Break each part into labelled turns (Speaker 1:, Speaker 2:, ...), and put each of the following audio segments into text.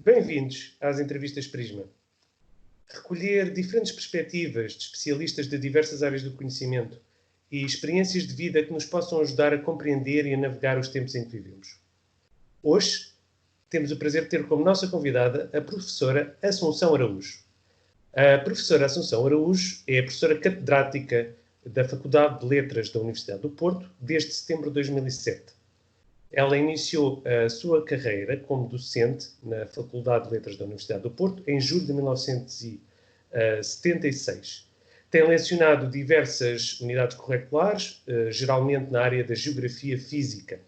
Speaker 1: Bem-vindos às entrevistas Prisma. Recolher diferentes perspectivas de especialistas de diversas áreas do conhecimento e experiências de vida que nos possam ajudar a compreender e a navegar os tempos em que vivemos. Hoje, temos o prazer de ter como nossa convidada a professora Assunção Araújo. A professora Assunção Araújo é a professora catedrática da Faculdade de Letras da Universidade do Porto desde setembro de 2007. Ela iniciou a sua carreira como docente na Faculdade de Letras da Universidade do Porto em julho de 1976. Tem lecionado diversas unidades curriculares, geralmente na área da Geografia Física.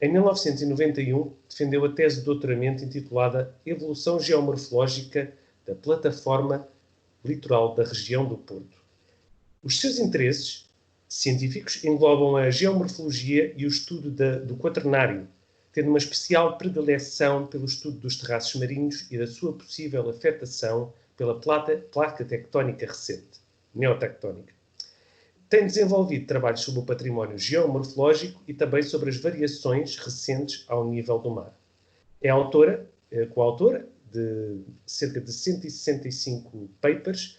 Speaker 1: Em 1991, defendeu a tese de doutoramento intitulada Evolução Geomorfológica da Plataforma Litoral da Região do Porto. Os seus interesses científicos englobam a geomorfologia e o estudo do quaternário, tendo uma especial predileção pelo estudo dos terraços marinhos e da sua possível afetação pela placa tectónica recente, neotectónica. Tem desenvolvido trabalhos sobre o património geomorfológico e também sobre as variações recentes ao nível do mar. É coautora de cerca de 165 papers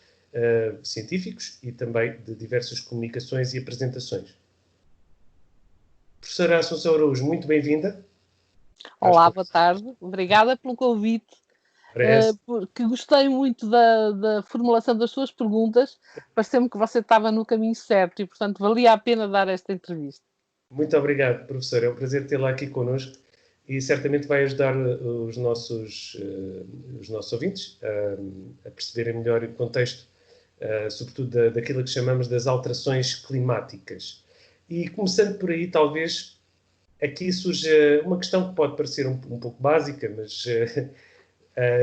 Speaker 1: científicos e também de diversas comunicações e apresentações. Professora Assunção Araújo, muito bem-vinda.
Speaker 2: Olá, boa tarde. Obrigada pelo convite, porque gostei muito da formulação das suas perguntas. Pareceu-me que você estava no caminho certo e, portanto, valia a pena dar esta entrevista.
Speaker 1: Muito obrigado, professor. É um prazer tê-la aqui connosco e certamente vai ajudar os nossos ouvintes a perceberem melhor o contexto, sobretudo daquilo que chamamos das alterações climáticas. E começando por aí, talvez, aqui surge uma questão que pode parecer um pouco básica, mas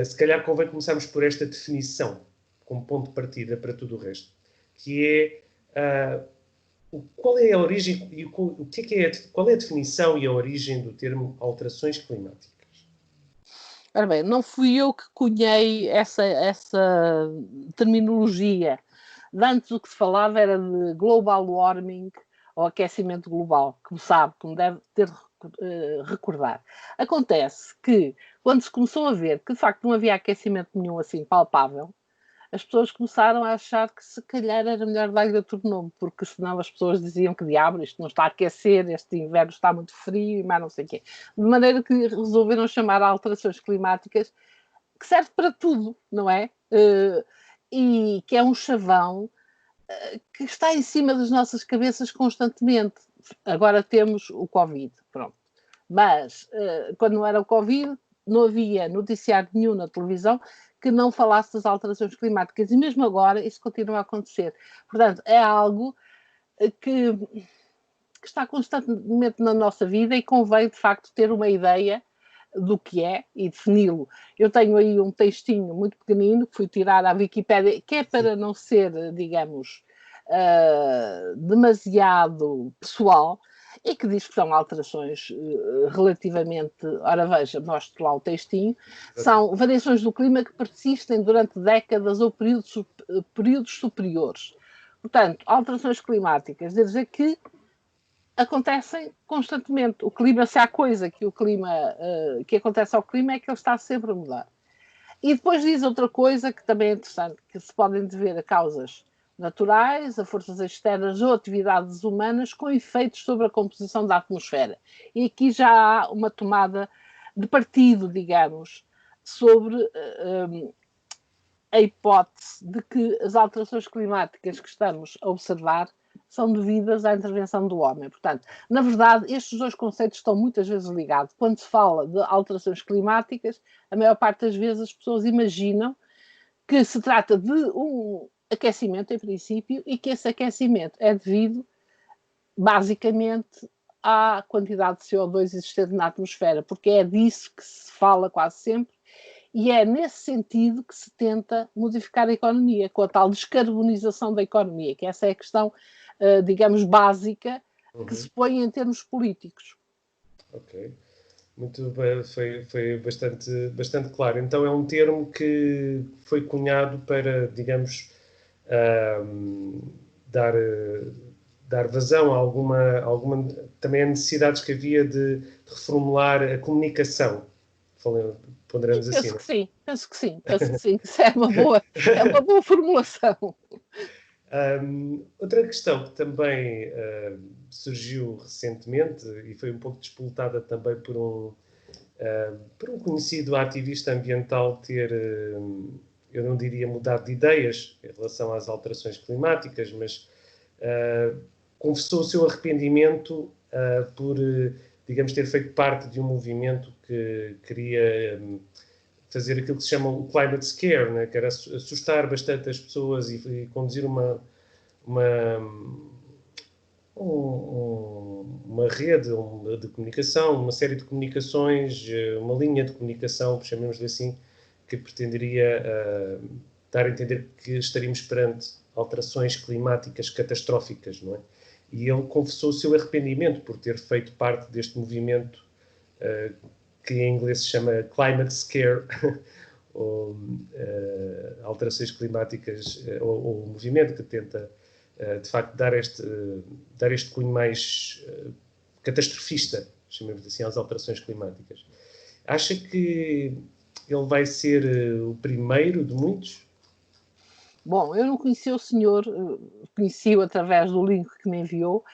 Speaker 1: se calhar convém começarmos por esta definição, como ponto de partida para tudo o resto, que é qual é a origem e qual é a definição e a origem do termo alterações climáticas?
Speaker 2: Ora bem, não fui eu que cunhei essa terminologia. Antes o que se falava era de global warming ou aquecimento global, como sabe, como deve ter recordar. Acontece que, quando se começou a ver que de facto não havia aquecimento nenhum assim palpável, as pessoas começaram a achar que se calhar era melhor dar-lhe outro nome, porque senão as pessoas diziam que diabo, isto não está a aquecer, este inverno está muito frio e mais não sei o quê. De maneira que resolveram chamar a alterações climáticas, que serve para tudo, não é? E que é um chavão que está em cima das nossas cabeças constantemente. Agora temos o Covid, pronto. Mas, quando não era o Covid, não havia noticiário nenhum na televisão que não falasse das alterações climáticas. E mesmo agora isso continua a acontecer. Portanto, é algo que está constantemente na nossa vida e convém, de facto, ter uma ideia do que é e defini-lo. Eu tenho aí um textinho muito pequenino que fui tirar à Wikipédia, que é para não ser, digamos, demasiado pessoal, e que diz que são alterações relativamente... Ora veja, mostro lá o textinho. São variações do clima que persistem durante décadas ou períodos superiores. Portanto, alterações climáticas, quer dizer que acontecem constantemente. O clima, se há coisa que que acontece ao clima, é que ele está sempre a mudar. E depois diz outra coisa que também é interessante, que se podem dever a causas naturais, a forças externas ou atividades humanas com efeitos sobre a composição da atmosfera. E aqui já há uma tomada de partido, digamos, sobre a hipótese de que as alterações climáticas que estamos a observar são devidas à intervenção do homem. Portanto, na verdade, estes dois conceitos estão muitas vezes ligados. Quando se fala de alterações climáticas, a maior parte das vezes as pessoas imaginam que se trata de um aquecimento, em princípio, e que esse aquecimento é devido, basicamente, à quantidade de CO2 existente na atmosfera, porque é disso que se fala quase sempre, e é nesse sentido que se tenta modificar a economia, com a tal descarbonização da economia, que essa é a questão, digamos, básica, que se põe em termos políticos.
Speaker 1: Ok. Muito bem, foi bastante claro. Então é um termo que foi cunhado para, digamos, dar vazão a também a necessidades que havia de reformular a comunicação. ponderamos assim.
Speaker 2: Penso que sim, penso que sim, isso é uma boa formulação.
Speaker 1: Outra questão que também surgiu recentemente e foi um pouco disputada também por um conhecido ativista ambiental ter, eu não diria mudado de ideias em relação às alterações climáticas, mas confessou o seu arrependimento por, digamos, ter feito parte de um movimento que queria fazer aquilo que se chama o climate scare, né? Que era assustar bastante as pessoas e conduzir uma rede de comunicação, uma série de comunicações, uma linha de comunicação, chamemos-lhe assim, que pretenderia dar a entender que estaríamos perante alterações climáticas catastróficas, não é? E ele confessou o seu arrependimento por ter feito parte deste movimento que em inglês se chama climate scare, ou alterações climáticas, ou movimento que tenta, de facto, dar este cunho mais catastrofista, chamemos assim, às alterações climáticas. Acha que ele vai ser o primeiro de muitos?
Speaker 2: Bom, eu não conheci o senhor, conheci-o através do link que me enviou.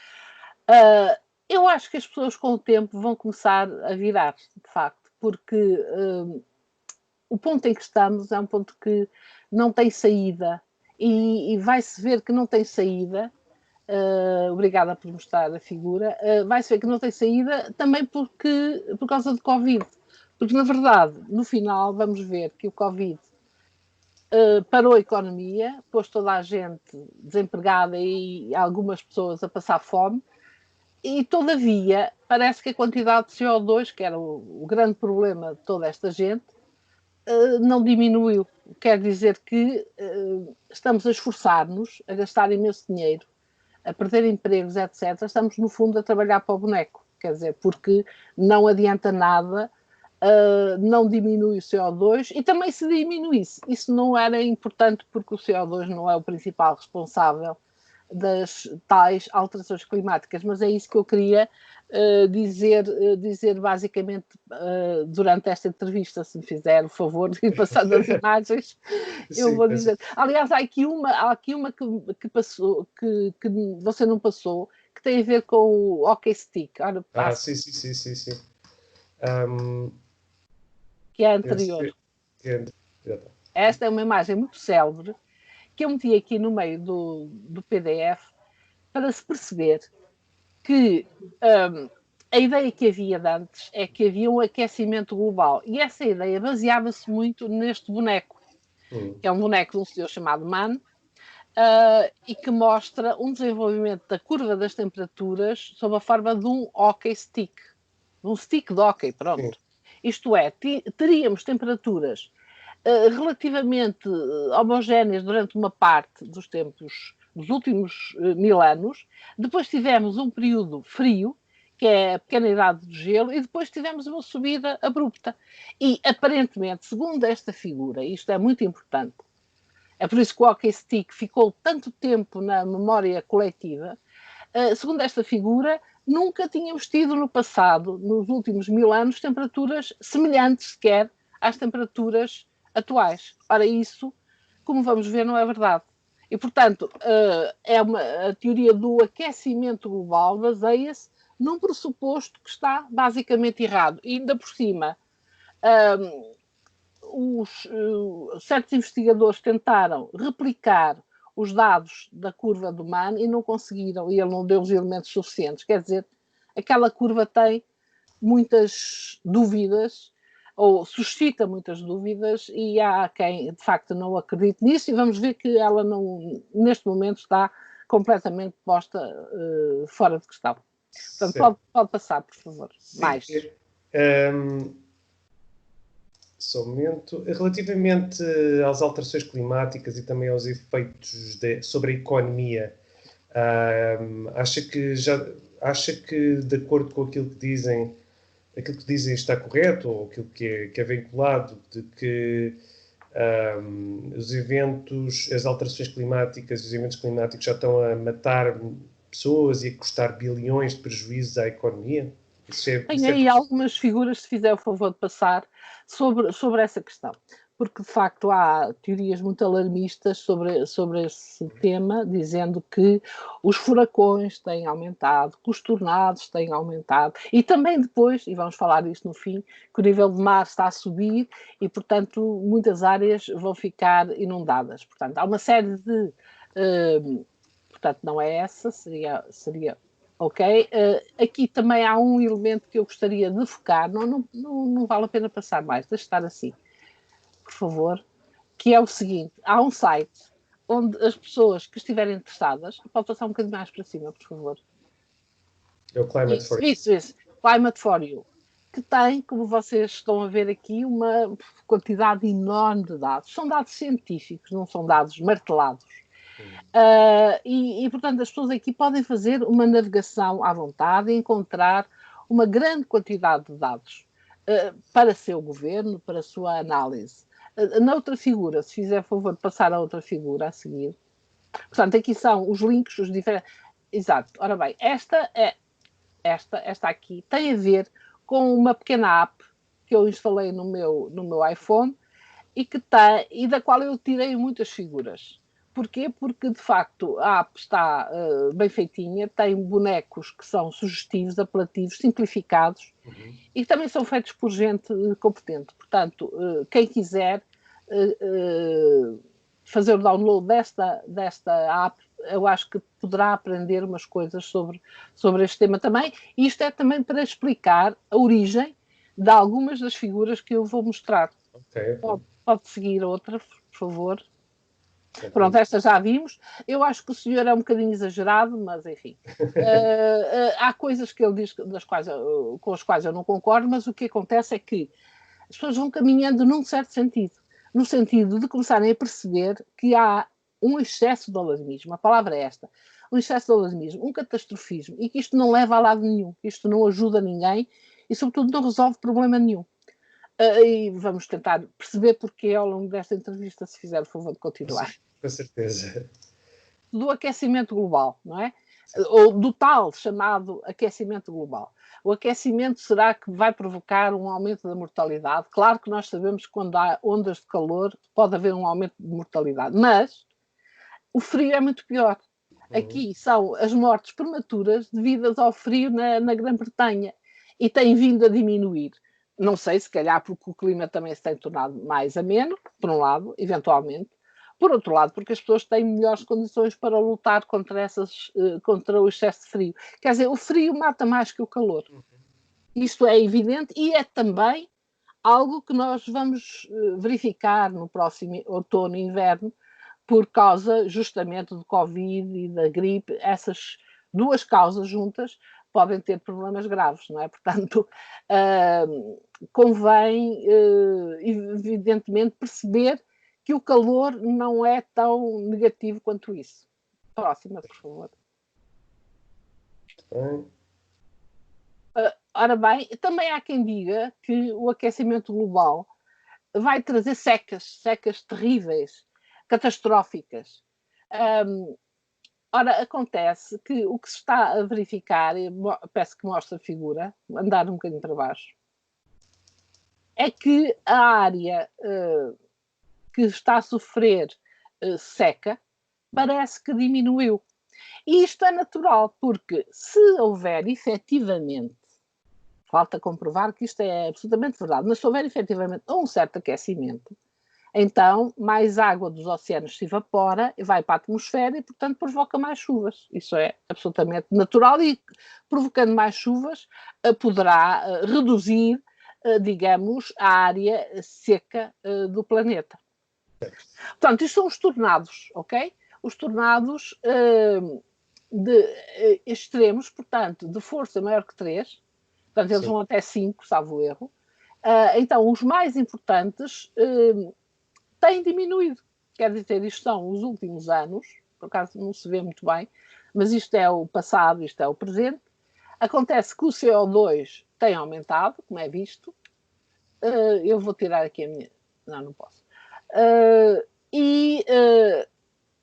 Speaker 2: Eu acho que as pessoas com o tempo vão começar a virar, de facto, porque o ponto em que estamos é um ponto que não tem saída e vai-se ver que não tem saída. Obrigada por mostrar a figura. Vai-se ver que não tem saída também por causa do Covid. Porque, na verdade, no final vamos ver que o Covid parou a economia, pôs toda a gente desempregada e algumas pessoas a passar fome, e todavia parece que a quantidade de CO2, que era o grande problema de toda esta gente, não diminuiu. Quer dizer que estamos a esforçar-nos, a gastar imenso dinheiro, a perder empregos, etc. Estamos, no fundo, a trabalhar para o boneco. Quer dizer, porque não adianta nada, não diminui o CO2 e também se diminuísse. Isso não era importante porque o CO2 não é o principal responsável das tais alterações climáticas, mas é isso que eu queria dizer basicamente durante esta entrevista, se me fizer o favor de ir passando as imagens, eu vou dizer. Aliás, há aqui uma que passou, que você não passou, que tem a ver com o hockey stick. Ora,
Speaker 1: sim.
Speaker 2: Que é a anterior. Esta é uma imagem muito célebre que eu meti aqui no meio do PDF para se perceber que a ideia que havia de antes é que havia um aquecimento global. E essa ideia baseava-se muito neste boneco, que é um boneco de um senhor chamado Mann, e que mostra um desenvolvimento da curva das temperaturas sob a forma de um hockey stick. De um stick de hockey, pronto. Sim. Isto é, teríamos temperaturas relativamente homogéneas durante uma parte dos tempos dos últimos 1000 anos, depois tivemos um período frio, que é a pequena idade do gelo, e depois tivemos uma subida abrupta. E, aparentemente, segundo esta figura, isto é muito importante, é por isso que o hockey stick ficou tanto tempo na memória coletiva, segundo esta figura, nunca tínhamos tido no passado, nos últimos 1000 anos, temperaturas semelhantes sequer às temperaturas atuais. Ora, isso, como vamos ver, não é verdade. E, portanto, a teoria do aquecimento global baseia-se num pressuposto que está basicamente errado. E, ainda por cima, certos investigadores tentaram replicar os dados da curva do Mann e não conseguiram, e ele não deu os elementos suficientes. Quer dizer, aquela curva tem muitas dúvidas, ou suscita muitas dúvidas, e há quem de facto não acredite nisso, e vamos ver que ela não, neste momento, está completamente posta fora de questão. Portanto, pode passar, por favor. Sim. Mais.
Speaker 1: Só um momento. Relativamente às alterações climáticas e também aos efeitos sobre a economia, acha que, de acordo com aquilo que dizem está correto, ou aquilo que é vinculado, de que os eventos, as alterações climáticas, os eventos climáticos já estão a matar pessoas e a custar bilhões de prejuízos à economia?
Speaker 2: Tenho aí algumas figuras, se fizer o favor de passar, sobre essa questão. Porque, de facto, há teorias muito alarmistas sobre esse tema, dizendo que os furacões têm aumentado, que os tornados têm aumentado, e também depois, e vamos falar disto no fim, que o nível de mar está a subir e, portanto, muitas áreas vão ficar inundadas. Portanto, há uma série de... portanto, não é essa, seria ok. Aqui também há um elemento que eu gostaria de focar, não vale a pena passar mais, deixa estar assim, por favor, que é o seguinte: há um site onde as pessoas que estiverem interessadas, pode passar um bocadinho mais para cima, por favor.
Speaker 1: É o Climate for You.
Speaker 2: Isso. Climate for You, que tem, como vocês estão a ver aqui, uma quantidade enorme de dados. São dados científicos, não são dados martelados. Portanto, as pessoas aqui podem fazer uma navegação à vontade e encontrar uma grande quantidade de dados para seu governo, para a sua análise. Na outra figura, se fizer favor de passar a outra figura a seguir. Portanto, aqui são os links, os diferentes... Exato. Ora bem, esta aqui tem a ver com uma pequena app que eu instalei no meu iPhone e da qual eu tirei muitas figuras. Porquê? Porque, de facto, a app está bem feitinha, tem bonecos que são sugestivos, apelativos, simplificados, e que também são feitos por gente competente. Portanto, quem quiser fazer o download desta app, eu acho que poderá aprender umas coisas sobre este tema também. E isto é também para explicar a origem de algumas das figuras que eu vou mostrar.
Speaker 1: Okay.
Speaker 2: Pode seguir outra, por favor. Pronto, esta já vimos. Eu acho que o senhor é um bocadinho exagerado, mas enfim. Há coisas que ele diz com as quais eu não concordo, mas o que acontece é que as pessoas vão caminhando num certo sentido. No sentido de começarem a perceber que há um excesso de alarmismo. A palavra é esta. Um excesso de alarmismo, um catastrofismo, e que isto não leva a lado nenhum. Isto não ajuda ninguém e, sobretudo, não resolve problema nenhum. E vamos tentar perceber porquê ao longo desta entrevista, se fizer o favor de continuar.
Speaker 1: Com certeza.
Speaker 2: Do aquecimento global, não é? Ou do tal chamado aquecimento global. O aquecimento será que vai provocar um aumento da mortalidade? Claro que nós sabemos que quando há ondas de calor pode haver um aumento de mortalidade, mas o frio é muito pior. Aqui são as mortes prematuras devidas ao frio na Grã-Bretanha e tem vindo a diminuir. Não sei, se calhar porque o clima também se tem tornado mais ameno, por um lado, eventualmente. Por outro lado, porque as pessoas têm melhores condições para lutar contra o excesso de frio. Quer dizer, o frio mata mais que o calor. Isto é evidente e é também algo que nós vamos verificar no próximo outono e inverno, por causa justamente do Covid e da gripe. Essas duas causas juntas podem ter problemas graves, não é? Portanto, convém, evidentemente, perceber que o calor não é tão negativo quanto isso. Próxima, por favor. Ora bem, também há quem diga que o aquecimento global vai trazer secas terríveis, catastróficas. Ora, acontece que o que se está a verificar, peço que mostre a figura, andar um bocadinho para baixo, é que a área que está a sofrer seca parece que diminuiu. E isto é natural, porque se houver efetivamente, falta comprovar que isto é absolutamente verdade, mas se houver efetivamente um certo aquecimento, então mais água dos oceanos se evapora e vai para a atmosfera e, portanto, provoca mais chuvas. Isso é absolutamente natural e, provocando mais chuvas, poderá reduzir, digamos, a área seca do planeta. Portanto, isto são os tornados, ok? Os tornados extremos, portanto, de força maior que 3, portanto, eles vão até 5, salvo erro. Então, os mais importantes têm diminuído. Quer dizer, isto são os últimos anos, por acaso não se vê muito bem, mas isto é o passado, isto é o presente. Acontece que o CO2 tem aumentado, como é visto. Eu vou tirar aqui a minha... Não posso.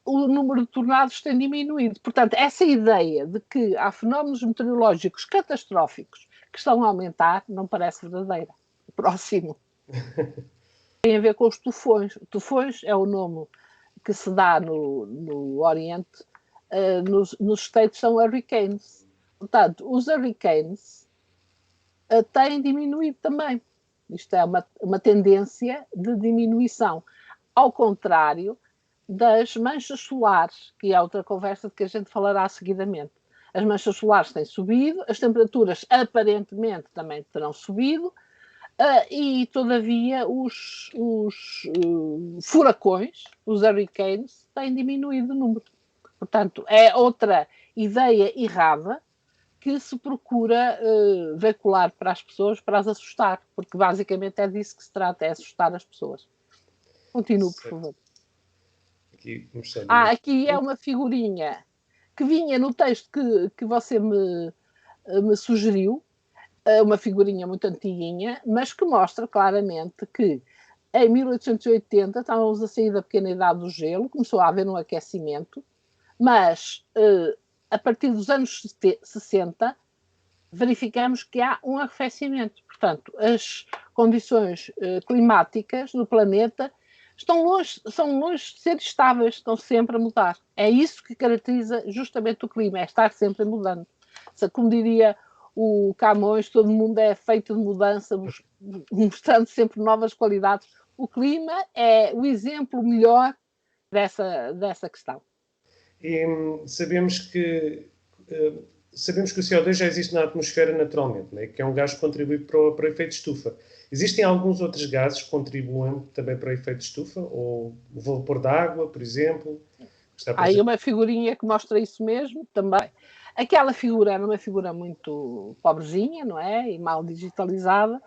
Speaker 2: O número de tornados tem diminuído. Portanto, essa ideia de que há fenómenos meteorológicos catastróficos que estão a aumentar não parece verdadeira. Próximo. Tem a ver com os tufões. Tufões é o nome que se dá no Oriente. Nos States são hurricanes. Portanto, os hurricanes têm diminuído também. Isto é uma tendência de diminuição. Ao contrário das manchas solares, que é outra conversa de que a gente falará seguidamente. As manchas solares têm subido, as temperaturas aparentemente também terão subido, e todavia os furacões, os hurricanes, têm diminuído o número. Portanto, é outra ideia errada que se procura veicular para as pessoas, para as assustar, porque basicamente é disso que se trata, é assustar as pessoas. Continue, por favor. Aqui é uma figurinha que vinha no texto que você me sugeriu, uma figurinha muito antiguinha, mas que mostra claramente que em 1880 estávamos a sair da pequena idade do gelo, começou a haver um aquecimento, mas a partir dos anos 60 verificamos que há um arrefecimento. Portanto, as condições climáticas do planeta são longe de ser estáveis, estão sempre a mudar. É isso que caracteriza justamente o clima, é estar sempre mudando. Como diria o Camões, todo mundo é feito de mudança, mostrando sempre novas qualidades. O clima é o exemplo melhor dessa questão.
Speaker 1: E sabemos que o CO2 já existe na atmosfera naturalmente, né? Que é um gás que contribui para o efeito de estufa. Existem alguns outros gases que contribuem também para o efeito de estufa? Ou o vapor de água, por exemplo?
Speaker 2: Há aí uma figurinha que mostra isso mesmo também. Aquela figura era uma figura muito pobrezinha, não é? E mal digitalizada,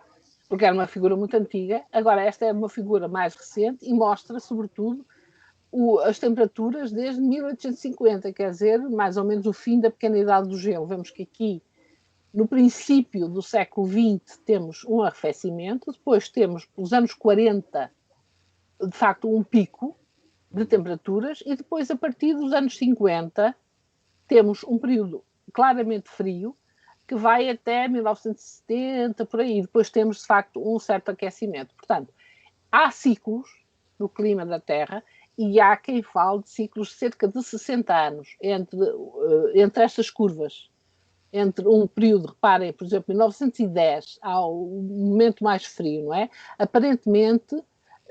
Speaker 2: porque era uma figura muito antiga. Agora, esta é uma figura mais recente e mostra, sobretudo, as temperaturas desde 1850, quer dizer, mais ou menos o fim da pequena idade do gelo. Vemos que aqui, no princípio do século XX, temos um arrefecimento, depois temos, nos anos 40, de facto, um pico de temperaturas, e depois, a partir dos anos 50, temos um período claramente frio, que vai até 1970, por aí. Depois temos, de facto, um certo aquecimento. Portanto, há ciclos no clima da Terra, e há quem fale de ciclos de cerca de 60 anos entre estas curvas. Entre um período, reparem, por exemplo, 1910 ao momento mais frio, não é? Aparentemente,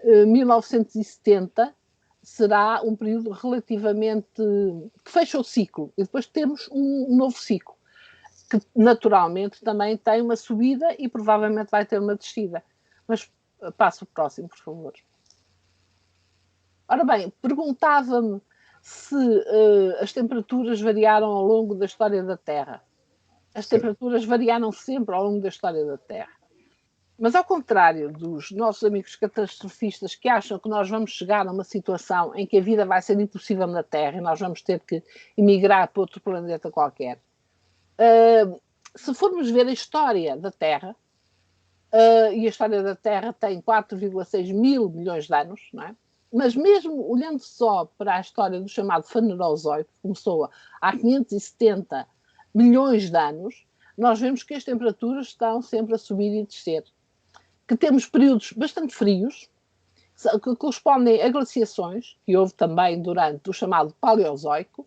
Speaker 2: 1970 será um período relativamente que fecha o ciclo, e depois temos um novo ciclo, que naturalmente também tem uma subida e provavelmente vai ter uma descida. Mas passo o próximo, por favor. Ora bem, perguntava-me se as temperaturas variaram ao longo da história da Terra. As temperaturas variaram sempre ao longo da história da Terra. Mas ao contrário dos nossos amigos catastrofistas que acham que nós vamos chegar a uma situação em que a vida vai ser impossível na Terra e nós vamos ter que emigrar para outro planeta qualquer, se formos ver a história da Terra, e a história da Terra tem 4,6 mil milhões de anos, não é? Mas mesmo olhando só para a história do chamado Fanerozoico, que começou há 570 milhões de anos, nós vemos que as temperaturas estão sempre a subir e descer. Que temos períodos bastante frios, que correspondem a glaciações, que houve também durante o chamado Paleozoico,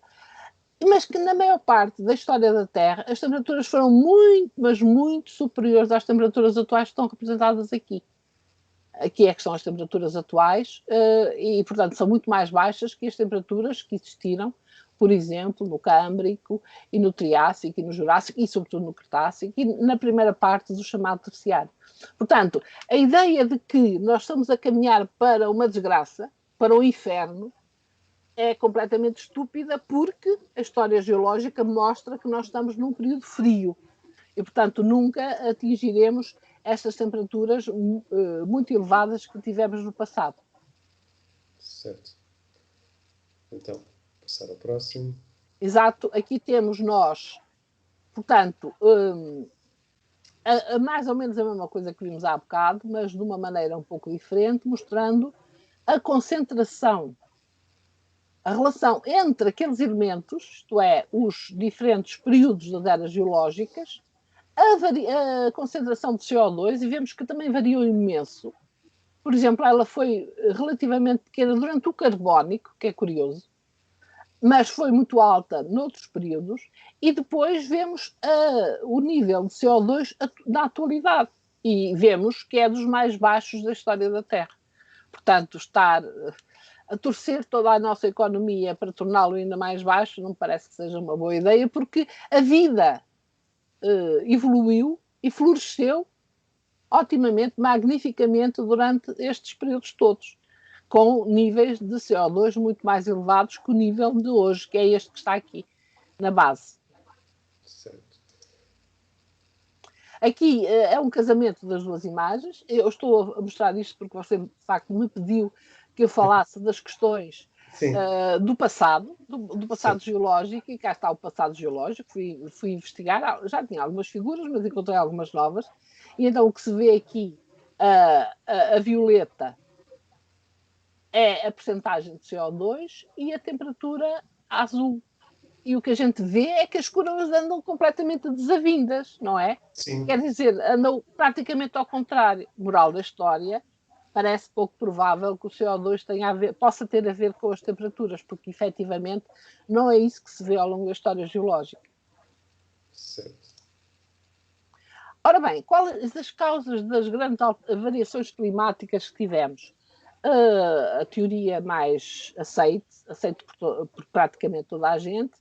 Speaker 2: mas que na maior parte da história da Terra as temperaturas foram muito, mas muito superiores às temperaturas atuais que estão representadas aqui. Aqui é que são as temperaturas atuais e, portanto, são muito mais baixas que as temperaturas que existiram, por exemplo, no Câmbrico e no Triássico e no Jurássico e, sobretudo, no Cretácico e na primeira parte do chamado Terciário. Portanto, a ideia de que nós estamos a caminhar para uma desgraça, para o inferno, é completamente estúpida, porque a história geológica mostra que nós estamos num período frio e, portanto, nunca atingiremos estas temperaturas muito elevadas que tivemos no passado.
Speaker 1: Certo. Então, passar ao próximo.
Speaker 2: Exato, aqui temos nós, portanto, mais ou menos a mesma coisa que vimos há bocado, mas de uma maneira um pouco diferente, mostrando a concentração, a relação entre aqueles elementos, isto é, os diferentes períodos das eras geológicas, a concentração de CO2, e vemos que também variou imenso. Por exemplo, ela foi relativamente pequena durante o Carbónico, que é curioso, mas foi muito alta noutros períodos, e depois vemos o nível de CO2 na atualidade, e vemos que é dos mais baixos da história da Terra. Portanto, estar a torcer toda a nossa economia para torná-lo ainda mais baixo não parece que seja uma boa ideia, porque a vida evoluiu e floresceu otimamente, magnificamente durante estes períodos todos, com níveis de CO2 muito mais elevados que o nível de hoje, que é este que está aqui, na base.
Speaker 1: Certo.
Speaker 2: Aqui é um casamento das duas imagens. Eu estou a mostrar isto porque você, de facto, me pediu que eu falasse das questões do passado, do passado geológico, e cá está o passado geológico. Fui investigar, já tinha algumas figuras, mas encontrei algumas novas. E então o que se vê aqui, a violeta, é a percentagem de CO2 e a temperatura azul. E o que a gente vê é que as curvas andam completamente desavindas, não é?
Speaker 1: Sim.
Speaker 2: Quer dizer, andam praticamente ao contrário. Moral da história, parece pouco provável que o CO2 possa ter a ver com as temperaturas, porque efetivamente não é isso que se vê ao longo da história geológica.
Speaker 1: Certo.
Speaker 2: Ora bem, quais as causas das grandes variações climáticas que tivemos? A teoria mais aceita por praticamente toda a gente,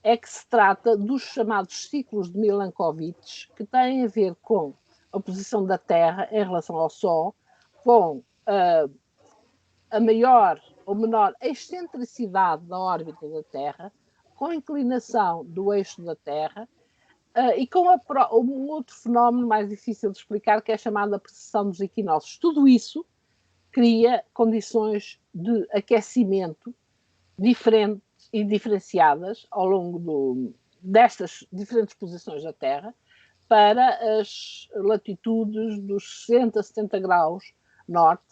Speaker 2: é que se trata dos chamados ciclos de Milankovitch, que têm a ver com a posição da Terra em relação ao Sol, com a maior ou menor excentricidade da órbita da Terra, com a inclinação do eixo da Terra, e com um outro fenómeno mais difícil de explicar, que é a chamada precessão dos equinócios. Tudo isso cria condições de aquecimento diferentes e diferenciadas ao longo destas diferentes posições da Terra para as latitudes dos 60, 70 graus norte,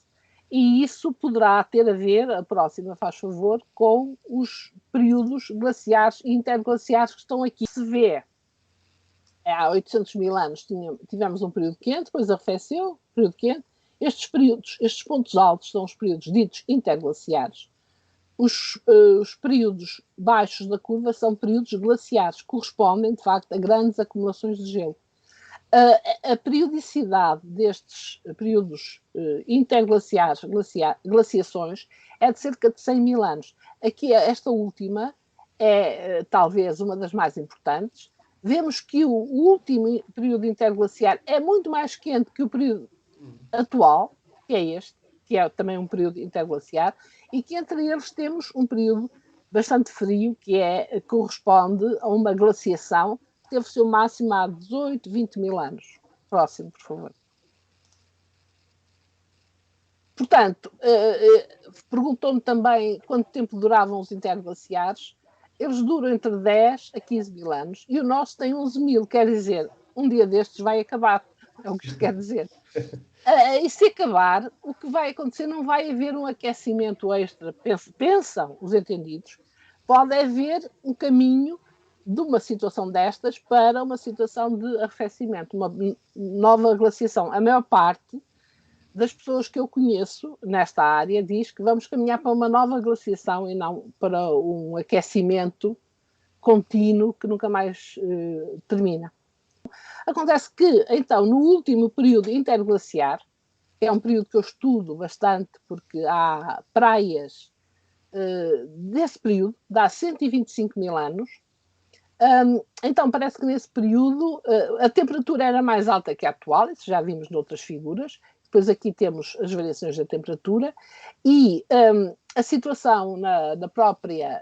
Speaker 2: e isso poderá ter a ver, a próxima faz favor, com os períodos glaciares e interglaciares que estão aqui. Se vê, há 800 mil anos tivemos um período quente, depois arrefeceu, período quente. Estes pontos altos são os períodos ditos interglaciares. Os períodos baixos da curva são períodos glaciares, correspondem, de facto, a grandes acumulações de gelo. A periodicidade destes períodos interglaciares, glaciações, é de cerca de 100 mil anos. Aqui, esta última é talvez uma das mais importantes. Vemos que o último período interglaciar é muito mais quente que o período atual, que é este, que é também um período interglaciar, e que entre eles temos um período bastante frio, que corresponde a uma glaciação que teve o seu máximo há 18, 20 mil anos. Próximo, por favor. Portanto, perguntou-me também quanto tempo duravam os interglaciares. Eles duram entre 10 a 15 mil anos, e o nosso tem 11 mil, quer dizer, um dia destes vai acabar, é o que isto quer dizer. E se acabar, o que vai acontecer, não vai haver um aquecimento extra, pensam os entendidos, pode haver um caminho de uma situação destas para uma situação de arrefecimento, uma nova glaciação. A maior parte das pessoas que eu conheço nesta área diz que vamos caminhar para uma nova glaciação e não para um aquecimento contínuo que nunca mais termina. Acontece que, então, no último período interglaciar, que é um período que eu estudo bastante, porque há praias desse período, dá 125 mil anos, então parece que nesse período a temperatura era mais alta que a atual, isso já vimos noutras figuras. Depois aqui temos as variações da temperatura, e a situação na própria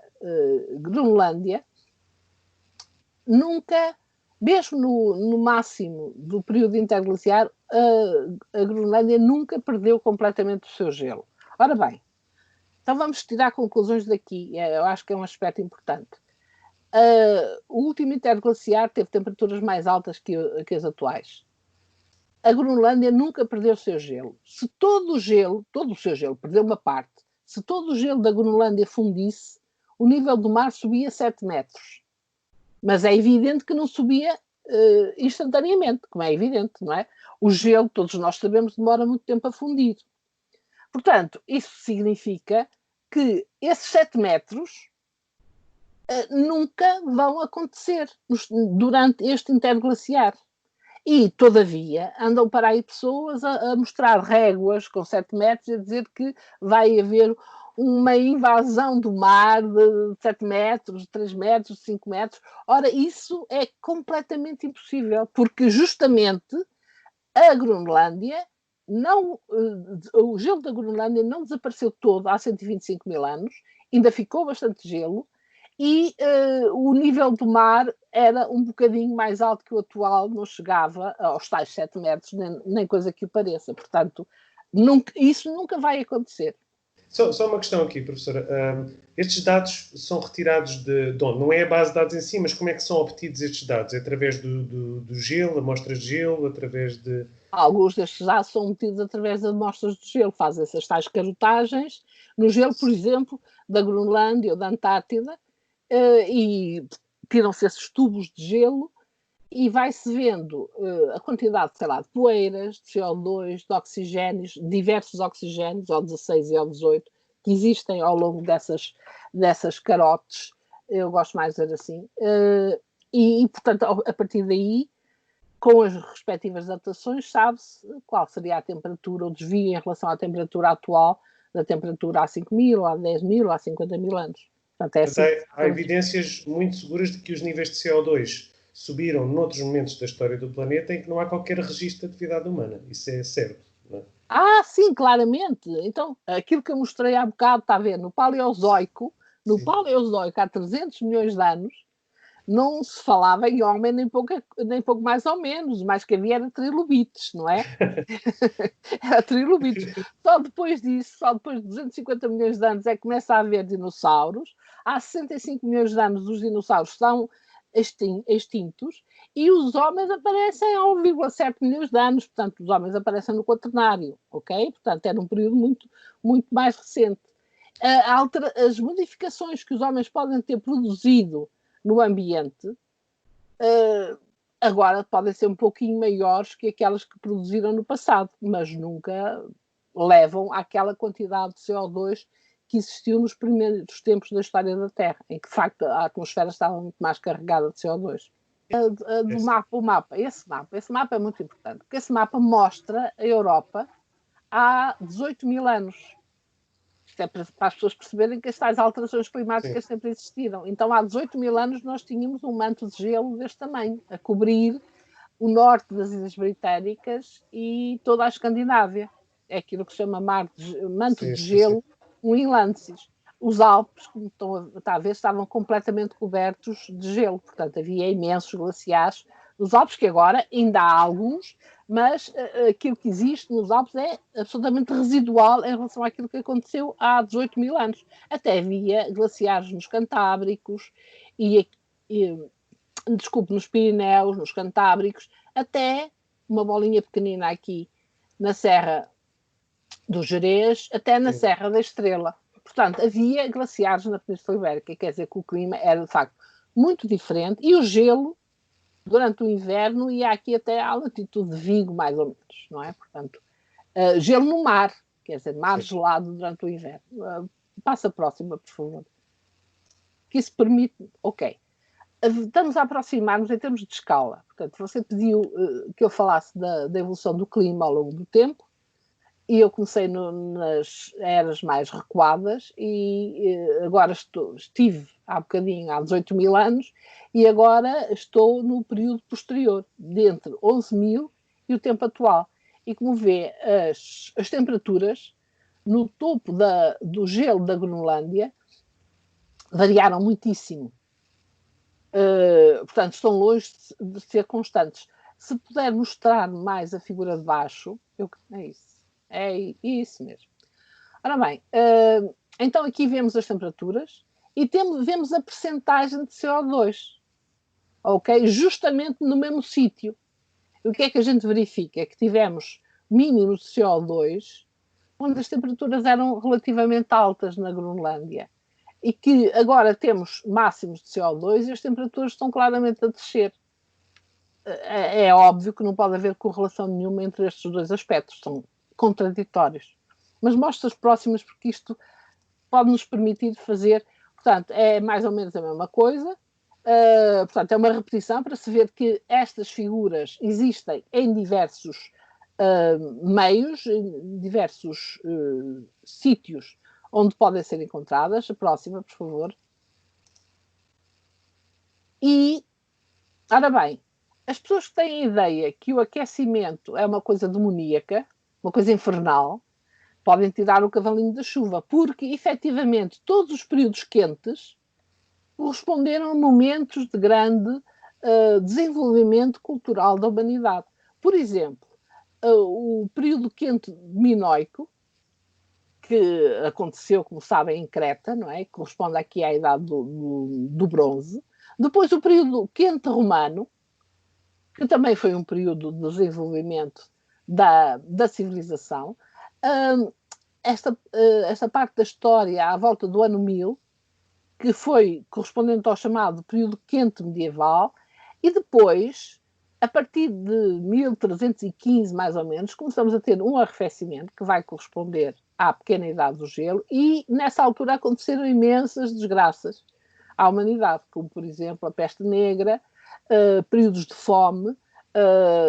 Speaker 2: Groenlândia nunca, mesmo no máximo do período interglaciar, a Groenlândia nunca perdeu completamente o seu gelo. Ora bem, então vamos tirar conclusões daqui, eu acho que é um aspecto importante. O último interglaciar teve temperaturas mais altas que as atuais. A Groenlândia nunca perdeu o seu gelo. Se todo o seu gelo, perdeu uma parte, se todo o gelo da Groenlândia fundisse, o nível do mar subia 7 metros. Mas é evidente que não subia instantaneamente, como é evidente, não é? O gelo, todos nós sabemos, demora muito tempo a fundir. Portanto, isso significa que esses 7 metros nunca vão acontecer durante este interglaciar. E, todavia, andam para aí pessoas a mostrar réguas com 7 metros e a dizer que vai haver uma invasão do mar de 7 metros, de 3 metros, de 5 metros. Ora, isso é completamente impossível, porque justamente a Groenlândia não, o gelo da Groenlândia não desapareceu todo há 125 mil anos, ainda ficou bastante gelo, e o nível do mar era um bocadinho mais alto que o atual, não chegava aos tais 7 metros, nem coisa que o pareça. Portanto, isso nunca vai acontecer.
Speaker 1: Só uma questão aqui, professora. Estes dados são retirados de onde? Não é a base de dados em si, mas como é que são obtidos estes dados? É através do gelo, amostras de gelo, através de...
Speaker 2: Alguns destes dados são obtidos através de amostras de gelo, fazem essas tais carotagens no gelo, por exemplo, da Groenlândia ou da Antártida, e tiram-se esses tubos de gelo e vai-se vendo a quantidade, sei lá, de poeiras, de CO2, de oxigénios, diversos oxigénios, O16 e O18, que existem ao longo dessas carotes, eu gosto mais de dizer assim, e, portanto, a partir daí, com as respectivas datações, sabe-se qual seria a temperatura, o desvio em relação à temperatura atual, da temperatura há 5.000, há 10.000, há 50.000 anos. Portanto,
Speaker 1: Mas há evidências muito seguras de que os níveis de CO2 subiram noutros momentos da história do planeta em que não há qualquer registro de atividade humana. Isso é certo, não é?
Speaker 2: Sim, claramente. Então, aquilo que eu mostrei há bocado, está a ver, no Paleozoico, há 300 milhões de anos, não se falava em homem nem pouco mais ou menos, o mais que havia era trilobites, não é? Era trilobites. Só depois disso, só depois de 250 milhões de anos é que começa a haver dinossauros. Há 65 milhões de anos os dinossauros estão extintos e os homens aparecem há 1,7 milhões de anos, portanto os homens aparecem no Quaternário, ok? Portanto era um período muito, muito mais recente. As modificações que os homens podem ter produzido no ambiente agora podem ser um pouquinho maiores que aquelas que produziram no passado, mas nunca levam àquela quantidade de CO2 que existiu nos primeiros tempos da história da Terra, em que, de facto, a atmosfera estava muito mais carregada de CO2. Esse mapa é muito importante, porque esse mapa mostra a Europa há 18 mil anos. Isto é para as pessoas perceberem que estas alterações climáticas sempre existiram. Então, há 18 mil anos, nós tínhamos um manto de gelo deste tamanho, a cobrir o norte das Ilhas Britânicas e toda a Escandinávia. É aquilo que se chama manto de gelo, um Inlances. Os Alpes, como está a ver, estavam completamente cobertos de gelo. Portanto, havia imensos glaciares nos Alpes, que agora ainda há alguns, mas aquilo que existe nos Alpes é absolutamente residual em relação àquilo que aconteceu há 18 mil anos. Até havia glaciares nos Cantábricos nos Pirineus, nos Cantábricos, até uma bolinha pequenina aqui na Serra do Gerês, até na Serra da Estrela. Portanto, havia glaciares na Península Ibérica, quer dizer que o clima era, de facto, muito diferente, e o gelo, durante o inverno, ia aqui até à latitude de Vigo, mais ou menos, não é? Portanto, gelo no mar, quer dizer, mar gelado durante o inverno. Passa a próxima, por favor. Que isso permite... Ok. Estamos a aproximar-nos em termos de escala. Portanto, você pediu que eu falasse da evolução do clima ao longo do tempo, e eu comecei nas eras mais recuadas e agora estive há bocadinho, há 18 mil anos, e agora estou no período posterior, de entre 11 mil e o tempo atual. E como vê, as temperaturas no topo do gelo da Groenlândia variaram muitíssimo. Portanto, estão longe de ser constantes. Se puder mostrar mais a figura de baixo, é isso mesmo. Ora bem, então aqui vemos as temperaturas e vemos a percentagem de CO2, ok? Justamente no mesmo sítio. O que é que a gente verifica? É que tivemos mínimos de CO2 onde as temperaturas eram relativamente altas na Groenlândia. E que agora temos máximos de CO2 e as temperaturas estão claramente a descer. É óbvio que não pode haver correlação nenhuma entre estes dois aspectos, são contraditórios. mas mostras próximas, porque isto pode nos permitir fazer, portanto, é mais ou menos a mesma coisa. Portanto, é uma repetição para se ver que estas figuras existem em diversos meios, em diversos sítios onde podem ser encontradas. A próxima, por favor. E, ora bem, as pessoas que têm a ideia que o aquecimento é uma coisa demoníaca, uma coisa infernal, podem tirar o cavalinho da chuva, porque, efetivamente, todos os períodos quentes corresponderam a momentos de grande desenvolvimento cultural da humanidade. Por exemplo, o período quente minoico, que aconteceu, como sabem, em Creta, não é? Que corresponde aqui à idade do bronze. Depois o período quente romano, que também foi um período de desenvolvimento da civilização. Esta parte da história à volta do ano 1000, que foi correspondente ao chamado período quente medieval, e depois, a partir de 1315, mais ou menos, começamos a ter um arrefecimento que vai corresponder à pequena idade do gelo, e nessa altura aconteceram imensas desgraças à humanidade, como, por exemplo, a peste negra, períodos de fome,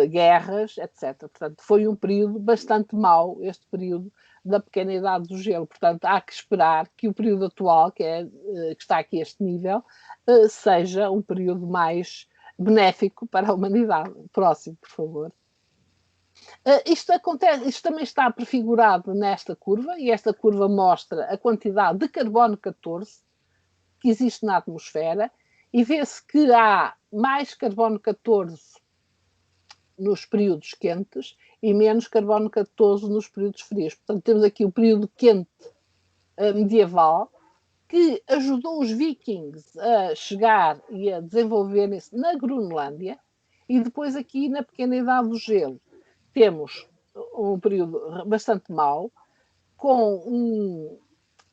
Speaker 2: guerras, etc. Portanto, foi um período bastante mau, este período da pequena idade do gelo. Portanto, há que esperar que o período atual, que está aqui a este nível, seja um período mais benéfico para a humanidade. Próximo, por favor. Isto também está prefigurado nesta curva, e esta curva mostra a quantidade de carbono 14 que existe na atmosfera, e vê-se que há mais carbono 14 nos períodos quentes e menos carbono 14 nos períodos frios. Portanto, temos aqui o período quente medieval, que ajudou os vikings a chegar e a desenvolverem-se na Groenlândia, e depois aqui na pequena idade do gelo temos um período bastante mau, com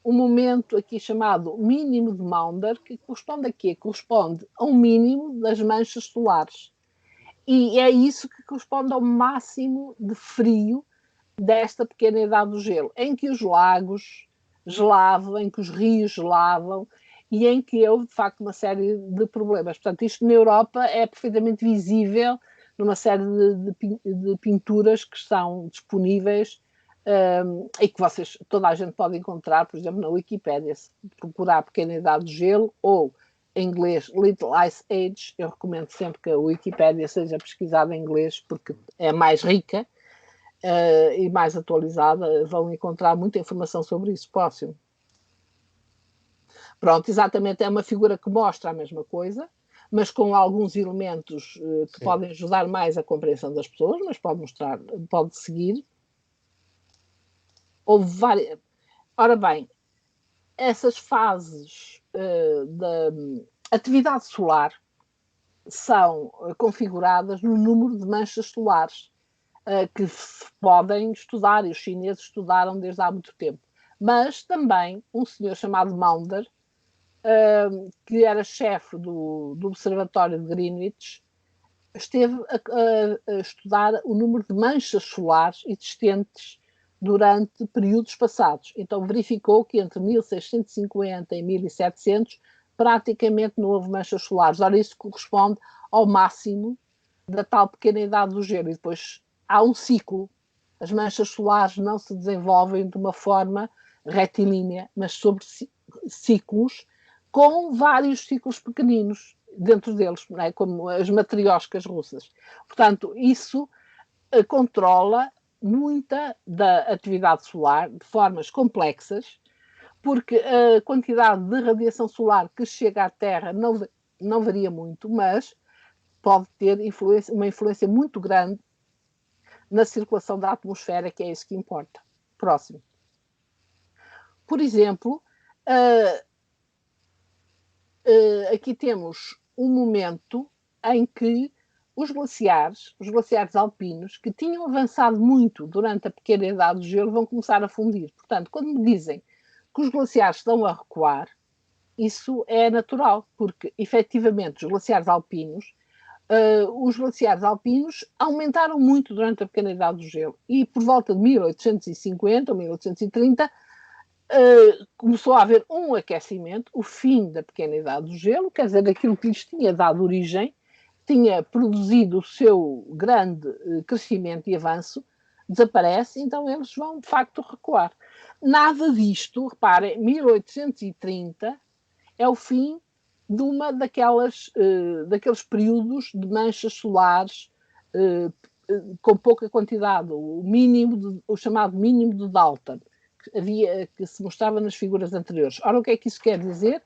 Speaker 2: um momento aqui chamado mínimo de Maunder, que corresponde a quê? Corresponde a um mínimo das manchas solares. E é isso que corresponde ao máximo de frio desta pequena idade do gelo, em que os lagos gelavam, em que os rios gelavam, e em que houve, de facto, uma série de problemas. Portanto, isto na Europa é perfeitamente visível numa série de pinturas que estão disponíveis e que toda a gente pode encontrar, por exemplo, na Wikipédia. Se procurar a pequena idade do gelo ou em inglês Little Ice Age, eu recomendo sempre que a Wikipédia seja pesquisada em inglês, porque é mais rica e mais atualizada, vão encontrar muita informação sobre isso. Próximo. Pronto, exatamente, é uma figura que mostra a mesma coisa, mas com alguns elementos que podem ajudar mais a compreensão das pessoas, mas pode seguir. Houve várias. Ora bem, essas fases da atividade solar são configuradas no número de manchas solares que podem estudar, e os chineses estudaram desde há muito tempo. Mas também um senhor chamado Maunder, que era chefe do Observatório de Greenwich, esteve a estudar o número de manchas solares existentes durante períodos passados. Então verificou que entre 1650 e 1700 praticamente não houve manchas solares. Ora, isso corresponde ao máximo da tal pequena idade do gelo. E depois há um ciclo. As manchas solares não se desenvolvem de uma forma retilínea, mas sobre ciclos, com vários ciclos pequeninos dentro deles, não é? Como as matrioscas russas. Portanto, isso controla muita da atividade solar de formas complexas, porque a quantidade de radiação solar que chega à Terra não varia muito, mas pode ter uma influência muito grande na circulação da atmosfera, que é isso que importa. Próximo. Por exemplo, aqui temos um momento em que os glaciares alpinos, que tinham avançado muito durante a pequena idade do gelo, vão começar a fundir. Portanto, quando me dizem que os glaciares estão a recuar, isso é natural, porque, efetivamente, os glaciares alpinos os glaciares alpinos aumentaram muito durante a pequena idade do gelo e por volta de 1850 ou 1830 começou a haver um aquecimento, o fim da pequena idade do gelo, quer dizer, aquilo que lhes tinha dado origem, tinha produzido o seu grande crescimento e avanço, desaparece, então eles vão de facto recuar. Nada disto, reparem, 1830 é o fim de uma daqueles períodos de manchas solares com pouca quantidade, o chamado mínimo de Dalton, que se mostrava nas figuras anteriores. Ora, o que é que isso quer dizer?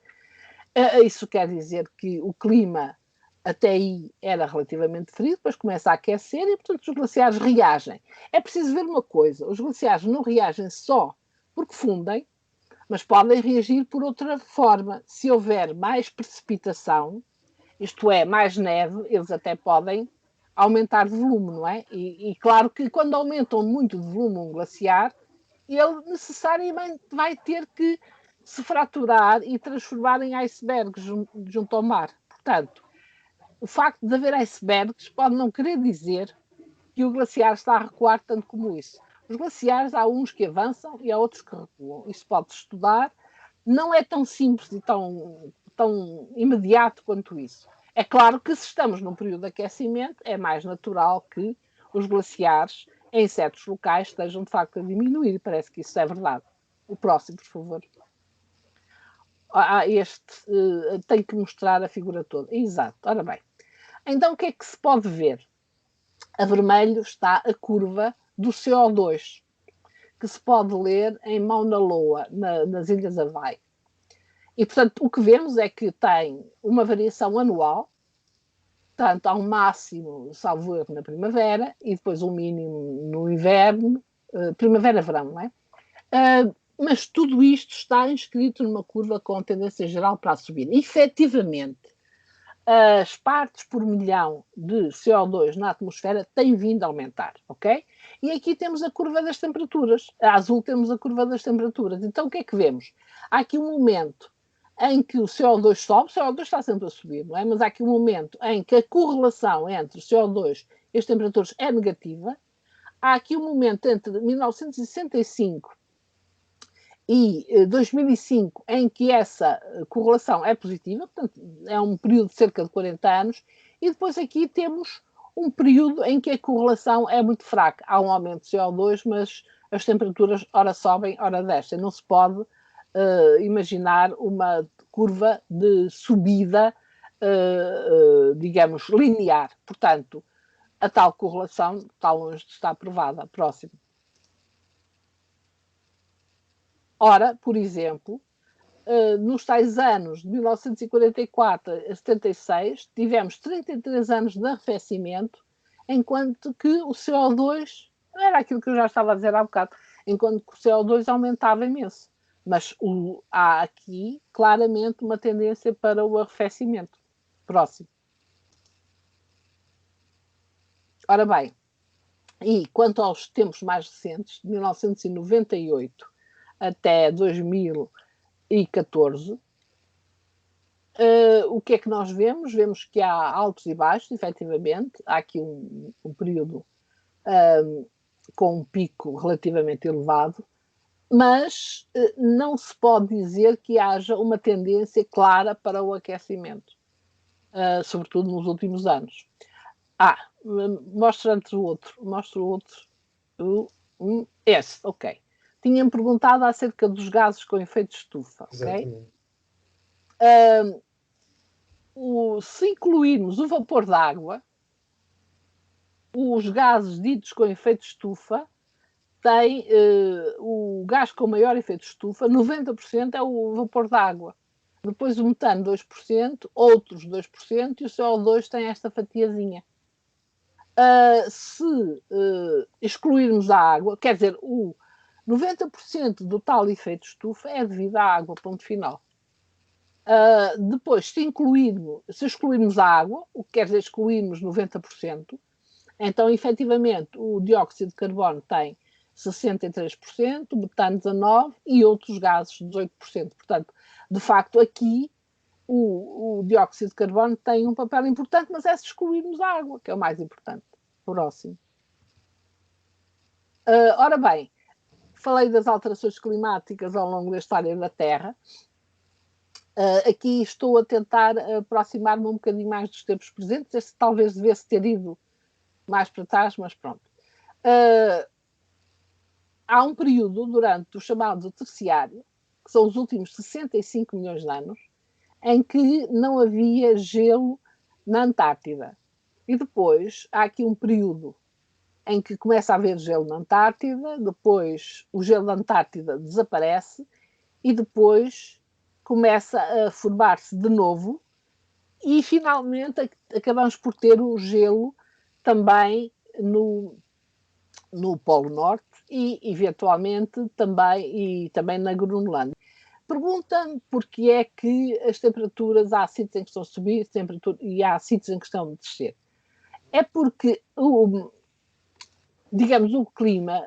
Speaker 2: Isso quer dizer que o clima até aí era relativamente frio, depois começa a aquecer e, portanto, os glaciares reagem. É preciso ver uma coisa, os glaciares não reagem só porque fundem, mas podem reagir por outra forma. Se houver mais precipitação, isto é, mais neve, eles até podem aumentar de volume, não é? E claro que quando aumentam muito de volume um glaciar, ele necessariamente vai ter que se fraturar e transformar em icebergs junto ao mar. Portanto, o facto de haver icebergs pode não querer dizer que o glaciar está a recuar tanto como isso. Os glaciares, há uns que avançam e há outros que recuam. Isso pode-se estudar. Não é tão simples e tão imediato quanto isso. É claro que se estamos num período de aquecimento, é mais natural que os glaciares em certos locais estejam de facto a diminuir. Parece que isso é verdade. O próximo, por favor. Este tem que mostrar a figura toda. Exato. Ora bem. Então o que é que se pode ver? A vermelho está a curva do CO2, que se pode ler em Mauna Loa, nas Ilhas Havaí. E, portanto, o que vemos é que tem uma variação anual, tanto há um máximo, salvo erro, na primavera, e depois um mínimo no inverno, primavera-verão, não é? Mas tudo isto está inscrito numa curva com tendência geral para a subir. Efetivamente, as partes por milhão de CO2 na atmosfera têm vindo a aumentar, ok? E aqui temos a curva das temperaturas. A azul temos a curva das temperaturas. Então, o que é que vemos? Há aqui um momento em que o CO2 sobe, o CO2 está sempre a subir, não é? Mas há aqui um momento em que a correlação entre o CO2 e as temperaturas é negativa. Há aqui um momento entre 1965 e 2005 em que essa correlação é positiva, portanto, é um período de cerca de 40 anos, e depois aqui temos um período em que a correlação é muito fraca. Há um aumento de CO2, mas as temperaturas ora sobem, ora descem. Não se pode imaginar uma curva de subida, digamos, linear. Portanto, a tal correlação está longe de estar provada. Próximo. Ora, por exemplo, nos tais anos de 1944 a 76, tivemos 33 anos de arrefecimento, enquanto que o CO2, era aquilo que eu já estava a dizer há bocado, enquanto que o CO2 aumentava imenso. Mas há aqui claramente uma tendência para o arrefecimento. Próximo. Ora bem, e quanto aos tempos mais recentes, de 1998 até 2014, o que é que nós vemos? Vemos que há altos e baixos, efetivamente. Há aqui um período com um pico relativamente elevado, mas não se pode dizer que haja uma tendência clara para o aquecimento, sobretudo nos últimos anos. Mostro o outro. Esse, ok. Tinha-me perguntado acerca dos gases com efeito de estufa, ok? Se incluirmos o vapor d'água, os gases ditos com efeito de estufa têm o gás com maior efeito de estufa, 90% é o vapor d'água. Depois o metano 2%, outros 2%, e o CO2 tem esta fatiazinha. Se excluirmos a água, quer dizer, o 90% do tal efeito de estufa é devido à água, ponto final. Depois, se excluirmos a água, o que quer dizer excluirmos 90%, então, efetivamente, o dióxido de carbono tem 63%, o metano 19% e outros gases 18%. Portanto, de facto, aqui o dióxido de carbono tem um papel importante, mas é se excluirmos a água, que é o mais importante. Próximo. Ora bem, falei das alterações climáticas ao longo da história da Terra. Aqui estou a tentar aproximar-me um bocadinho mais dos tempos presentes. Este talvez devesse ter ido mais para trás, mas pronto. Há um período durante o chamado terciário, que são os últimos 65 milhões de anos, em que não havia gelo na Antártida. E depois há aqui um período em que começa a haver gelo na Antártida, depois o gelo da Antártida desaparece e depois começa a formar-se de novo e finalmente acabamos por ter o gelo também no Polo Norte e eventualmente também na Groenlândia. Pergunta-me porque é que as temperaturas, há sítios em que estão a subir e há sítios em que estão a descer. É porque digamos, o clima,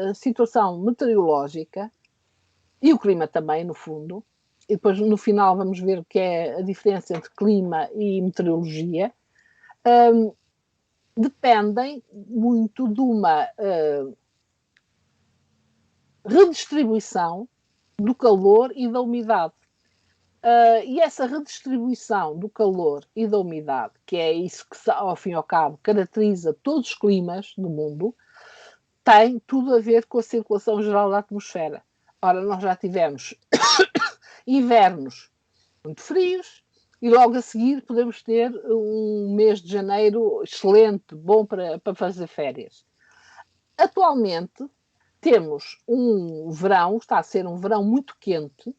Speaker 2: a situação meteorológica e o clima também, no fundo, e depois no final vamos ver o que é a diferença entre clima e meteorologia, dependem muito de uma redistribuição do calor e da umidade. E essa redistribuição do calor e da umidade, que é isso que, ao fim e ao cabo, caracteriza todos os climas do mundo, tem tudo a ver com a circulação geral da atmosfera. Ora, nós já tivemos invernos muito frios e logo a seguir podemos ter um mês de janeiro excelente, bom para fazer férias. Atualmente temos um verão, está a ser um verão muito quente.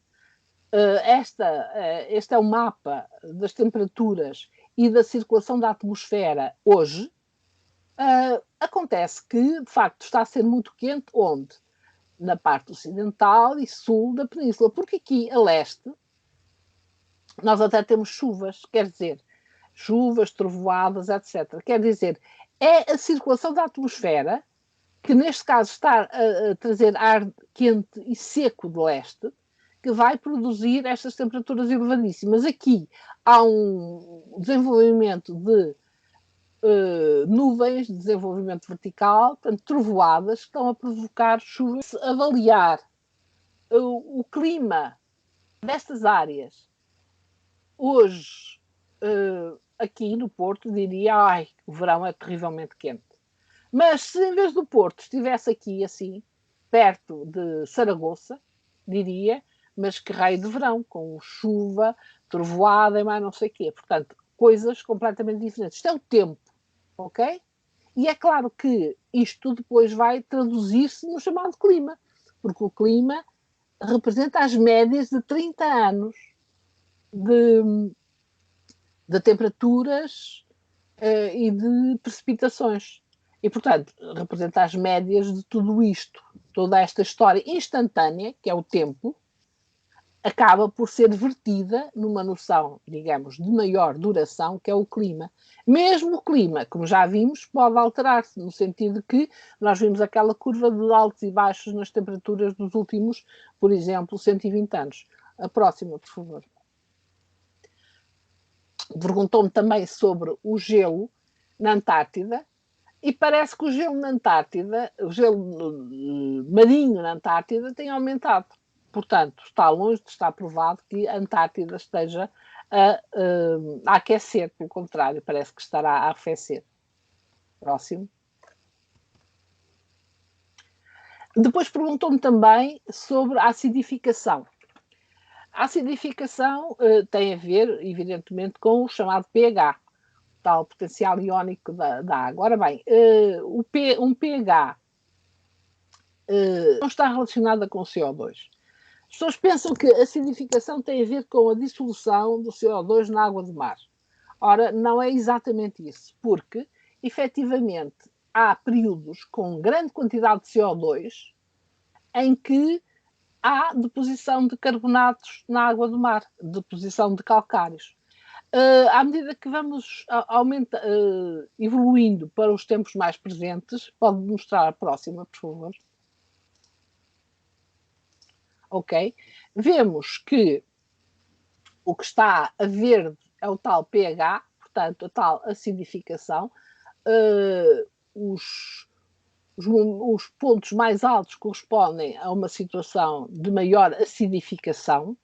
Speaker 2: Este é o mapa das temperaturas e da circulação da atmosfera hoje. Acontece que, de facto, está a ser muito quente, onde? Na parte ocidental e sul da península, porque aqui a leste nós até temos chuvas, quer dizer, chuvas, trovoadas, etc. Quer dizer, é a circulação da atmosfera que neste caso está a trazer ar quente e seco de leste, que vai produzir estas temperaturas elevadíssimas. Aqui há um desenvolvimento de nuvens de desenvolvimento vertical, portanto, trovoadas, que estão a provocar chuvas. Se avaliar o clima destas áreas hoje, aqui no Porto, diria, o verão é terrivelmente quente. Mas se em vez do Porto estivesse aqui assim, perto de Saragoça, diria, mas que raio de verão, com chuva, trovoada e mais não sei o quê. Portanto, coisas completamente diferentes. Isto é o tempo, ok? E é claro que isto depois vai traduzir-se no chamado clima, porque o clima representa as médias de 30 anos de temperaturas e de precipitações. E, portanto, representa as médias de tudo isto. Toda esta história instantânea, que é o tempo, acaba por ser vertida numa noção, digamos, de maior duração, que é o clima. Mesmo o clima, como já vimos, pode alterar-se, no sentido que nós vimos aquela curva de altos e baixos nas temperaturas dos últimos, por exemplo, 120 anos. A próxima, por favor. Perguntou-me também sobre o gelo na Antártida, e parece que o gelo na Antártida, o gelo marinho na Antártida tem aumentado. Portanto, está longe de estar provado que a Antártida esteja a aquecer, pelo contrário, parece que estará a arrefecer. Próximo. Depois perguntou-me também sobre a acidificação. A acidificação tem a ver, evidentemente, com o chamado pH, tal potencial iónico da água. Ora bem, um pH não está relacionado com o CO2. As pessoas pensam que a acidificação tem a ver com a dissolução do CO2 na água do mar. Ora, não é exatamente isso, porque, efetivamente, há períodos com grande quantidade de CO2 em que há deposição de carbonatos na água do mar, deposição de calcários. À medida que vamos evoluindo para os tempos mais presentes, pode mostrar a próxima, por favor. Ok? Vemos que O que está a verde é o tal pH, portanto, a tal acidificação. Os pontos mais altos correspondem a uma situação de maior acidificação.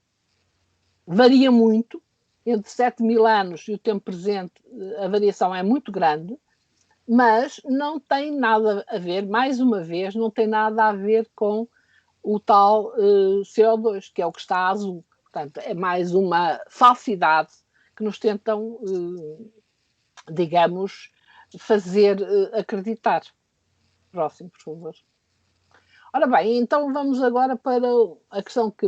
Speaker 2: Varia muito. Entre 7.000 anos e o tempo presente, a variação é muito grande, mas não tem nada a ver, mais uma vez, não tem nada a ver com o tal CO2, que é o que está azul. Portanto, é mais uma falsidade que nos tentam, digamos, fazer acreditar. Próximo, por favor. Ora bem, então vamos agora para a questão que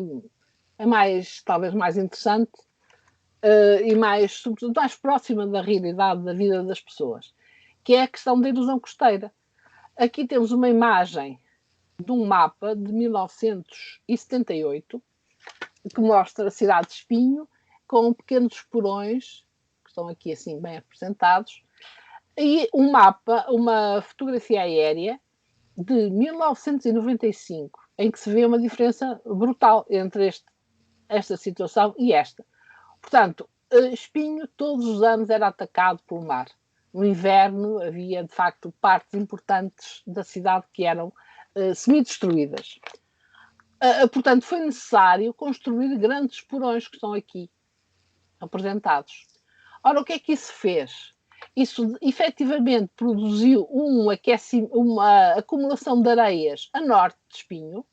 Speaker 2: é mais, talvez mais interessante e mais, sobretudo, mais próxima da realidade da vida das pessoas, que é a questão da erosão costeira. Aqui temos uma imagem de um mapa de 1978 que mostra a cidade de Espinho com pequenos porões, que estão aqui assim bem representados, e um mapa, uma fotografia aérea de 1995, em que se vê uma diferença brutal entre esta situação e esta. Portanto, Espinho todos os anos era atacado pelo mar. No inverno havia, de facto, partes importantes da cidade que eram semi-destruídas. Portanto, foi necessário construir grandes porões que estão aqui apresentados. Ora, o que é que isso fez? Isso efetivamente produziu uma acumulação de areias a norte de Espinho,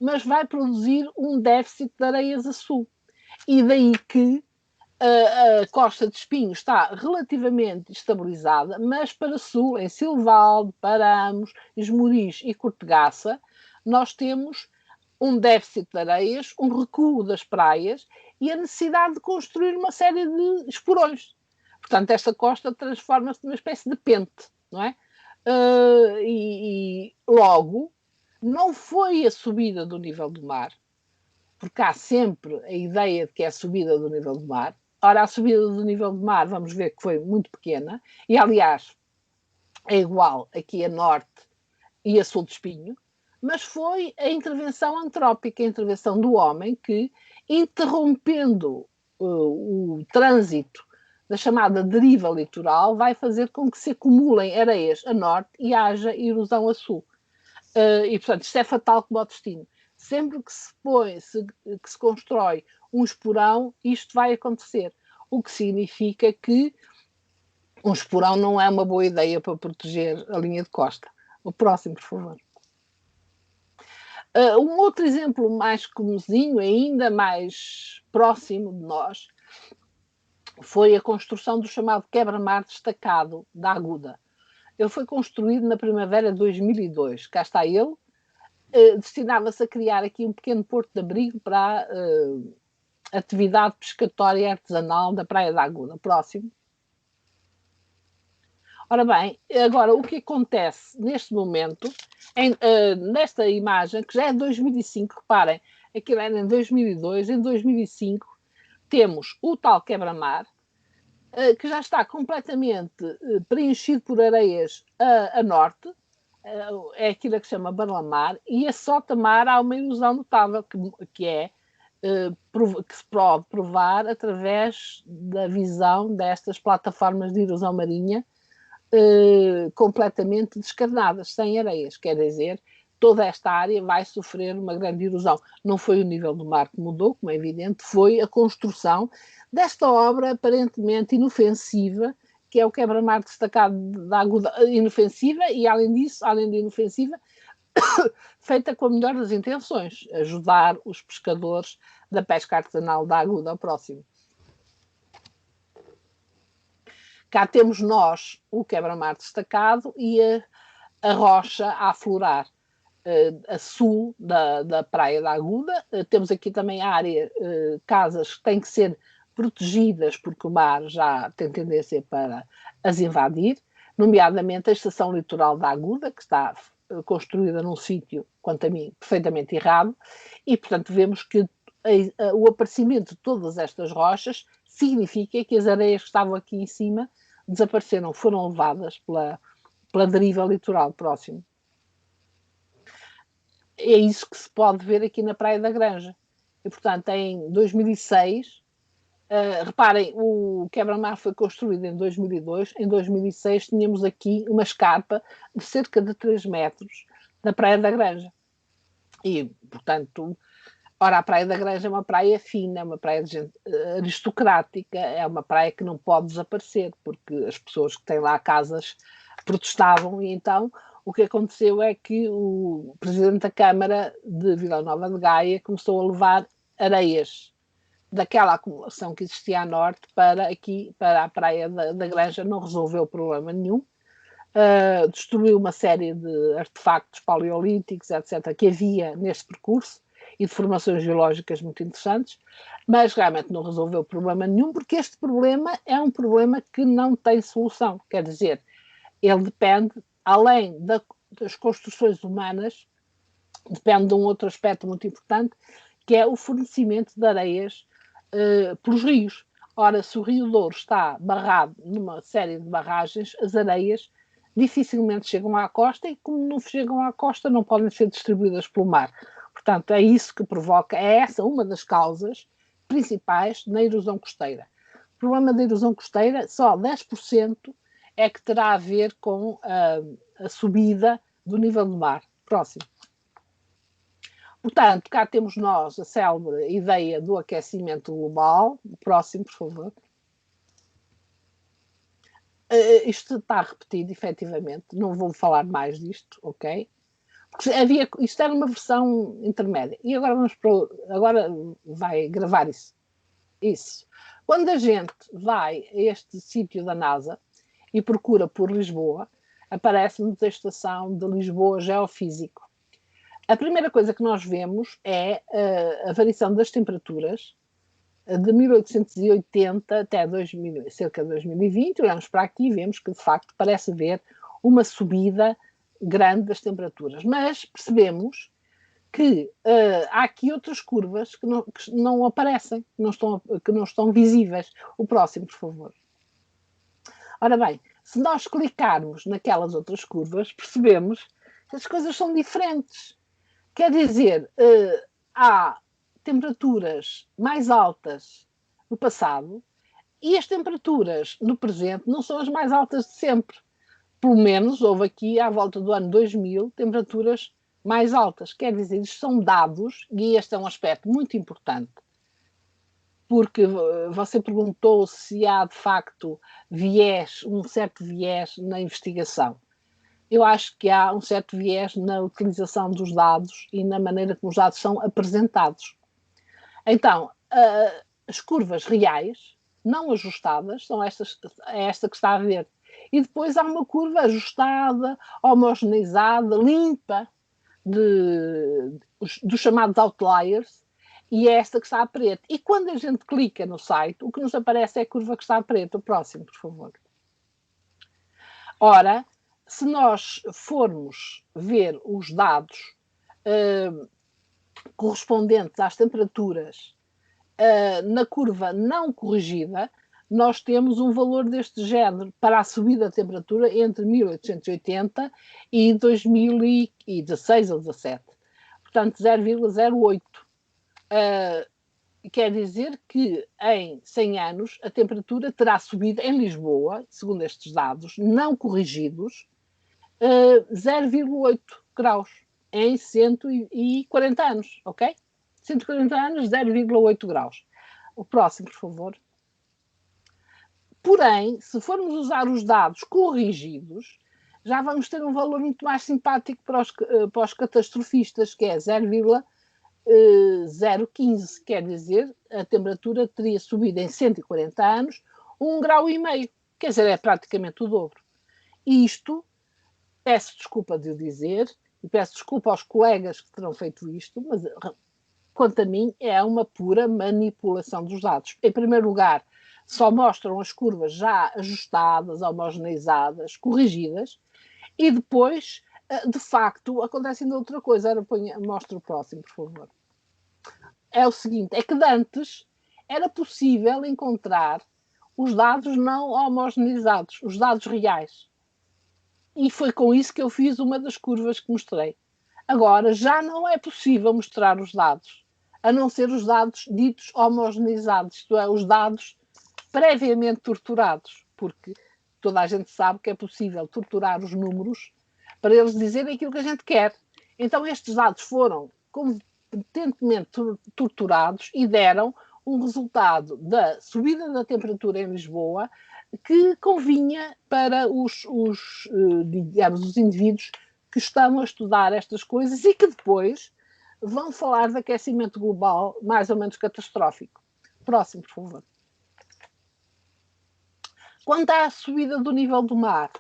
Speaker 2: mas vai produzir um déficit de areias a sul. E daí que a costa de Espinho está relativamente estabilizada, mas para sul, em Silvalde, Paramos, Esmoriz e Cortegaça, nós temos um déficit de areias, um recuo das praias e a necessidade de construir uma série de esporões. Portanto, esta costa transforma-se numa espécie de pente, não é? E logo, não foi a subida do nível do mar, porque há sempre a ideia de que é a subida do nível do mar. Ora, a subida do nível do mar, vamos ver que foi muito pequena, e aliás, é igual aqui a norte e a sul de Espinho, mas foi a intervenção antrópica, a intervenção do homem que, interrompendo o trânsito da chamada deriva litoral, vai fazer com que se acumulem areias a norte e haja erosão a sul. E, portanto, isto é fatal como ao destino. Sempre que se constrói um esporão, isto vai acontecer. O que significa que um esporão não é uma boa ideia para proteger a linha de costa. O próximo, por favor. Um outro exemplo mais comozinho, ainda mais próximo de nós, foi a construção do chamado quebra-mar destacado da Aguda. Ele foi construído na primavera de 2002. Cá está ele. Destinava-se a criar aqui um pequeno porto de abrigo para a atividade pescatória artesanal da Praia da Aguda. Próximo. Ora bem, agora o que acontece neste momento, nesta imagem, que já é de 2005, reparem, aquilo era em 2002, em 2005 temos o tal quebra-mar, que já está completamente preenchido por areias a norte, é aquilo que se chama Barlamar, e a Sotamar há uma ilusão notável, que se pode provar através da visão destas plataformas de erosão marinha, completamente descarnadas, sem areias, quer dizer, toda esta área vai sofrer uma grande erosão. Não foi o nível do mar que mudou, como é evidente, foi a construção desta obra aparentemente inofensiva, que é o quebra-mar destacado da Aguda, inofensiva, e além disso, além de inofensiva, feita com a melhor das intenções, ajudar os pescadores da pesca artesanal da Aguda ao próximo. Cá temos nós o quebra-mar destacado e a rocha a aflorar a sul da Praia da Aguda. Temos aqui também a área, casas que têm que ser protegidas porque o mar já tem tendência para as invadir, nomeadamente a estação litoral da Aguda, que está construída num sítio, quanto a mim, perfeitamente errado, e portanto vemos que o aparecimento de todas estas rochas significa que as areias que estavam aqui em cima desapareceram, foram levadas pela deriva litoral. Próximo. É isso que se pode ver aqui na Praia da Granja. E, portanto, em 2006, Reparem, o quebra-mar foi construído em 2002. Em 2006 tínhamos aqui uma escarpa de cerca de 3 metros da Praia da Granja. E, portanto, ora, a Praia da Granja é uma praia fina, é uma praia de gente aristocrática, é uma praia que não pode desaparecer, porque as pessoas que têm lá casas protestavam, e então o que aconteceu é que o presidente da Câmara de Vila Nova de Gaia começou a levar areias daquela acumulação que existia a norte para aqui, para a Praia da Granja. Não resolveu problema nenhum. Destruiu uma série de artefactos paleolíticos, etc., que havia neste percurso, e de formações geológicas muito interessantes, mas realmente não resolveu problema nenhum, porque este problema é um problema que não tem solução. Quer dizer, ele depende, além das construções humanas, depende de um outro aspecto muito importante, que é o fornecimento de areias pelos rios. Ora, se o Rio Douro está barrado numa série de barragens, as areias dificilmente chegam à costa, e como não chegam à costa, não podem ser distribuídas pelo mar. Portanto, é isso que provoca, é essa uma das causas principais na erosão costeira. O problema da erosão costeira, só 10% é que terá a ver com a subida do nível do mar. Próximo. Portanto, cá temos nós a célebre ideia do aquecimento global. Próximo, por favor. Isto está repetido, efetivamente. Não vou falar mais disto, ok? Porque isto era uma versão intermédia. E agora agora vai gravar isso. Isso. Quando a gente vai a este sítio da NASA e procura por Lisboa, aparece-nos a estação de Lisboa Geofísico. A primeira coisa que nós vemos é a variação das temperaturas de 1880 até cerca de 2020. Olhamos para aqui e vemos que, de facto, parece haver uma subida grande das temperaturas. Mas percebemos que há aqui outras curvas que não aparecem, que não estão visíveis. O próximo, por favor. Ora bem, se nós clicarmos naquelas outras curvas, percebemos que as coisas são diferentes. Quer dizer, há temperaturas mais altas no passado e as temperaturas no presente não são as mais altas de sempre. Pelo menos houve aqui, à volta do ano 2000, temperaturas mais altas. Quer dizer, isto são dados, e este é um aspecto muito importante, porque você perguntou se há, de facto, um certo viés na investigação. Eu acho que há um certo viés na utilização dos dados e na maneira como os dados são apresentados. Então, as curvas reais, não ajustadas, são esta que está a ver. E depois há uma curva ajustada, homogeneizada, limpa, dos chamados outliers, e é esta que está a preto. E quando a gente clica no site, o que nos aparece é a curva que está a preto. O próximo, por favor. Ora, se nós formos ver os dados correspondentes às temperaturas na curva não corrigida, nós temos um valor deste género para a subida da temperatura entre 1880 e 2016 ou 17. Portanto, 0,08. Quer dizer que em 100 anos a temperatura terá subido em Lisboa, segundo estes dados não corrigidos, 0,8 graus em 140 anos, ok? 140 anos, 0,8 graus. O próximo, por favor. Porém, se formos usar os dados corrigidos, já vamos ter um valor muito mais simpático para os catastrofistas, que é 0,015. Quer dizer, a temperatura teria subido em 140 anos 1,5 grau. Quer dizer, é praticamente o dobro. Isto, peço desculpa de o dizer, e peço desculpa aos colegas que terão feito isto, mas quanto a mim é uma pura manipulação dos dados. Em primeiro lugar, só mostram as curvas já ajustadas, homogeneizadas, corrigidas, e depois, de facto, acontece ainda outra coisa. Mostra o próximo, por favor. É o seguinte, é que antes era possível encontrar os dados não homogeneizados, os dados reais. E foi com isso que eu fiz uma das curvas que mostrei. Agora, já não é possível mostrar os dados a não ser os dados ditos homogeneizados, isto é, os dados previamente torturados, porque toda a gente sabe que é possível torturar os números para eles dizerem aquilo que a gente quer. Então estes dados foram competentemente torturados e deram um resultado da subida da temperatura em Lisboa que convinha para digamos, os indivíduos que estão a estudar estas coisas e que depois vão falar de aquecimento global mais ou menos catastrófico. Próximo, por favor. Quanto à subida do nível do mar,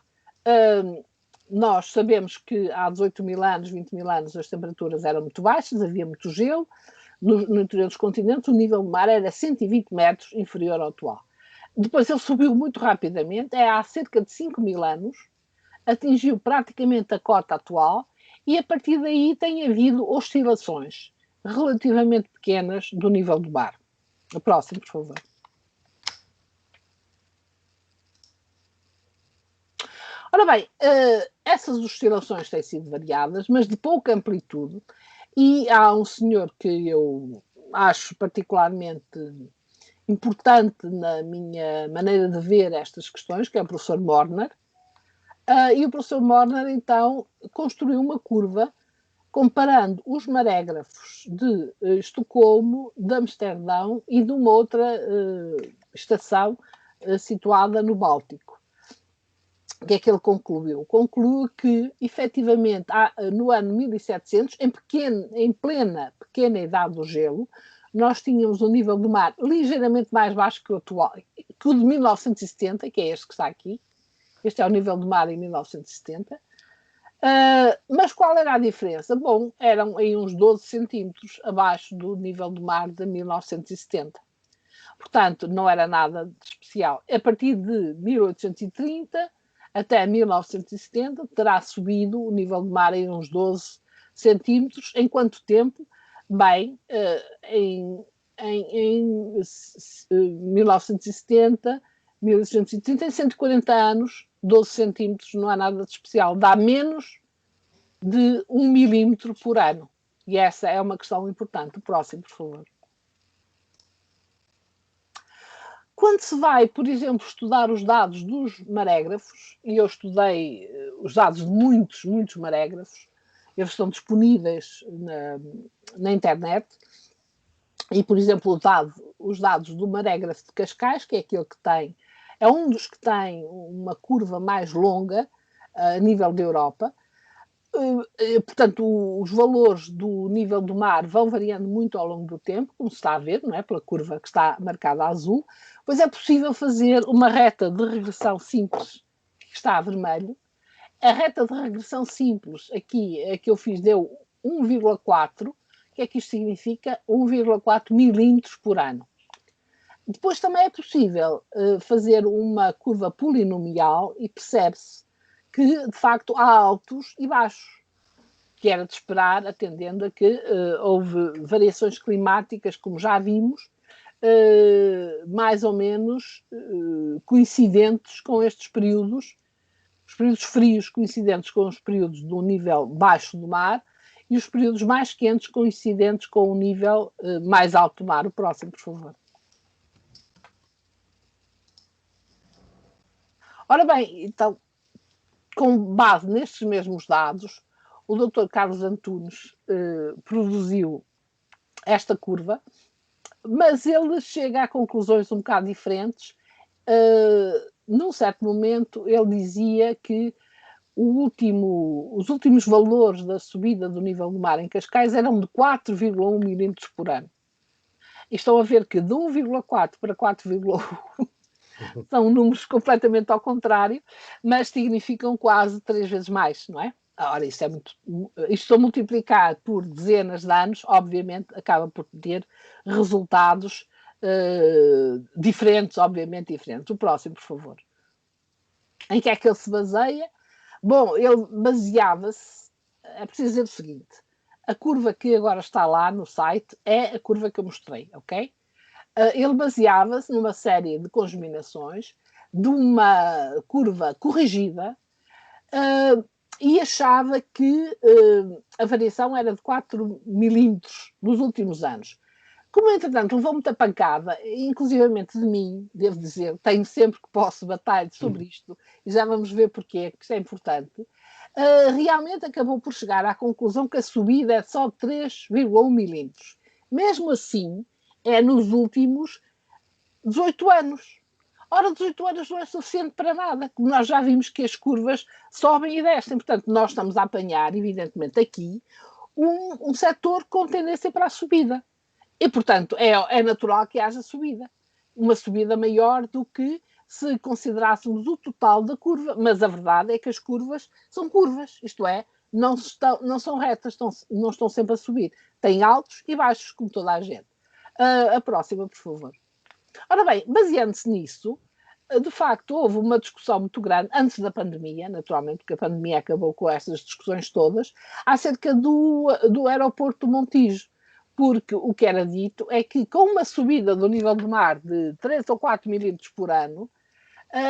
Speaker 2: nós sabemos que há 18 mil anos, 20 mil anos, as temperaturas eram muito baixas, havia muito gelo. No interior dos continentes, o nível do mar era 120 metros inferior ao atual. Depois ele subiu muito rapidamente, há cerca de 5 mil anos, atingiu praticamente a cota atual e a partir daí tem havido oscilações relativamente pequenas do nível do mar. O próximo, por favor. Ora bem, essas oscilações têm sido variadas, mas de pouca amplitude, e há um senhor que eu acho particularmente importante na minha maneira de ver estas questões, que é o professor Morner, e o professor Morner, então, construiu uma curva comparando os marégrafos de Estocolmo, de Amsterdão e de uma outra estação situada no Báltico. O que é que ele concluiu? Concluiu que, efetivamente, no ano 1700, em plena pequena idade do gelo, nós tínhamos um nível do mar ligeiramente mais baixo que o atual, que o de 1970, que é este que está aqui. Este é o nível do mar em 1970. Mas qual era a diferença? Bom, eram aí uns 12 centímetros abaixo do nível do mar de 1970. Portanto, não era nada de especial. A partir de 1830 até 1970 terá subido o nível do mar em uns 12 centímetros. Em quanto tempo? Bem, em 1970, 1830, em 140 anos, 12 centímetros não há nada de especial. Dá menos de 1 milímetro por ano. E essa é uma questão importante. O próximo, por favor. Quando se vai, por exemplo, estudar os dados dos marégrafos, e eu estudei os dados de muitos marégrafos, eles estão disponíveis na internet, e, por exemplo, os dados do marégrafo de Cascais, que é aquele que tem, é um dos que tem uma curva mais longa a nível da Europa. Portanto, os valores do nível do mar vão variando muito ao longo do tempo, como se está a ver, não é? Pela curva que está marcada a azul. Pois é possível fazer uma reta de regressão simples, que está a vermelho. A reta de regressão simples, aqui, a que eu fiz, deu 1,4. O que é que isto significa? 1,4 milímetros por ano. Depois também é possível fazer uma curva polinomial e percebe-se que, de facto, há altos e baixos, que era de esperar, atendendo a que houve variações climáticas, como já vimos, mais ou menos coincidentes com estes períodos, os períodos frios coincidentes com os períodos do nível baixo do mar e os períodos mais quentes coincidentes com o nível mais alto do mar. O próximo, por favor. Ora bem, então, com base nestes mesmos dados, o Dr. Carlos Antunes produziu esta curva, mas ele chega a conclusões um bocado diferentes. Num certo momento, ele dizia que os últimos valores da subida do nível do mar em Cascais eram de 4,1 milímetros por ano. E estão a ver que de 1,4 para 4,1 são números completamente ao contrário, mas significam quase 3 vezes mais, não é? Ora, isto se eu multiplicar por dezenas de anos, obviamente, acaba por ter resultados diferentes, obviamente diferentes. O próximo, por favor. Em que é que ele se baseia? Bom, ele baseava-se, é preciso dizer o seguinte, a curva que agora está lá no site é a curva que eu mostrei, ok? Ele baseava-se numa série de conjuminações de uma curva corrigida e achava que a variação era de 4 milímetros nos últimos anos. Como, entretanto, levou muita pancada, inclusivamente de mim, devo dizer, tenho sempre que posso batalhar sobre isto, e já vamos ver porquê, porque isto é importante, realmente acabou por chegar à conclusão que a subida é só de 3,1 milímetros. Mesmo assim, é nos últimos 18 anos. Ora, 18 anos não é suficiente para nada, como nós já vimos que as curvas sobem e descem. Portanto, nós estamos a apanhar, evidentemente, aqui um setor com tendência para a subida. E, portanto, é natural que haja subida. Uma subida maior do que se considerássemos o total da curva. Mas a verdade é que as curvas são curvas, isto é, não são retas, não estão sempre a subir. Têm altos e baixos, como toda a gente. A próxima, por favor. Ora bem, baseando-se nisso, de facto, houve uma discussão muito grande, antes da pandemia, naturalmente, porque a pandemia acabou com essas discussões todas, acerca do aeroporto do Montijo. Porque o que era dito é que com uma subida do nível do mar de 3 ou 4 milímetros por ano,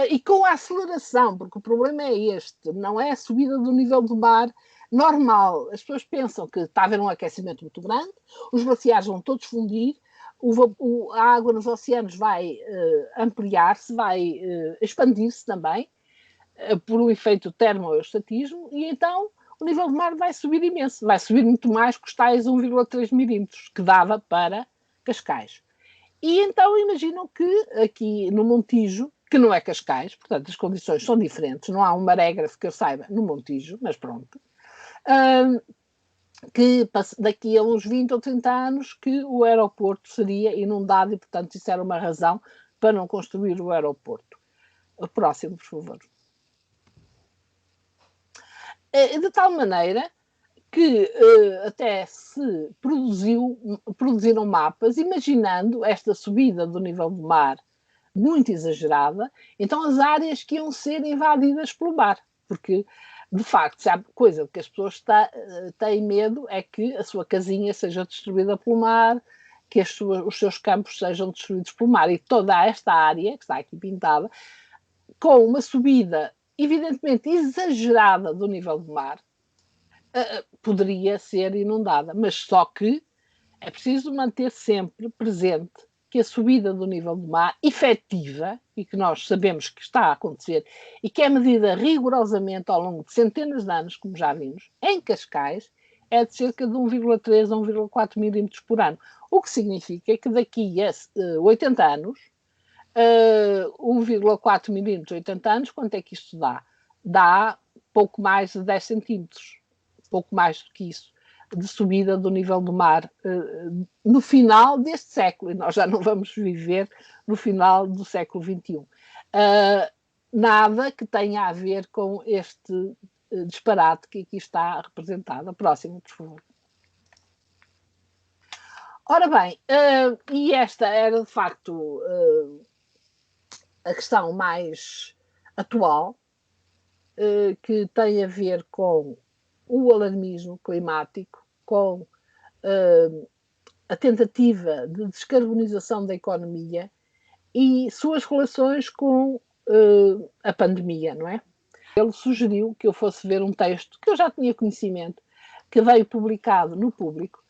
Speaker 2: e com a aceleração, porque o problema é este, não é a subida do nível do mar normal. As pessoas pensam que está a haver um aquecimento muito grande, os glaciares vão todos fundir, a água nos oceanos vai ampliar-se, vai expandir-se também, por um efeito termoestatismo, e então o nível do mar vai subir imenso, vai subir muito mais que os tais 1,3 milímetros, que dava para Cascais. E então imaginam que aqui no Montijo, que não é Cascais, portanto as condições são diferentes, não há um marégrafo que eu saiba no Montijo, mas pronto, que daqui a uns 20 ou 30 anos que o aeroporto seria inundado e, portanto, isso era uma razão para não construir o aeroporto. O próximo, por favor. De tal maneira que até se produziram mapas imaginando esta subida do nível do mar muito exagerada, então as áreas que iam ser invadidas pelo mar, porque de facto, a coisa que as pessoas têm medo é que a sua casinha seja destruída pelo mar, que os seus campos sejam destruídos pelo mar. E toda esta área, que está aqui pintada, com uma subida evidentemente exagerada do nível do mar, poderia ser inundada. Mas só que é preciso manter sempre presente que a subida do nível do mar efetiva, e que nós sabemos que está a acontecer, e que é medida rigorosamente ao longo de centenas de anos, como já vimos, em Cascais, é de cerca de 1,3 a 1,4 milímetros por ano. O que significa que daqui a 80 anos, 1,4 milímetros, 80 anos, quanto é que isto dá? Dá pouco mais de 10 centímetros, pouco mais do que isso, de subida do nível do mar no final deste século, e nós já não vamos viver no final do século XXI. Nada que tenha a ver com este disparate que aqui está representado. A próxima, por favor. Ora bem, e esta era de facto a questão mais atual, que tem a ver com o alarmismo climático, com a tentativa de descarbonização da economia e suas relações com a pandemia, não é? Ele sugeriu que eu fosse ver um texto que eu já tinha conhecimento, que veio publicado no Público,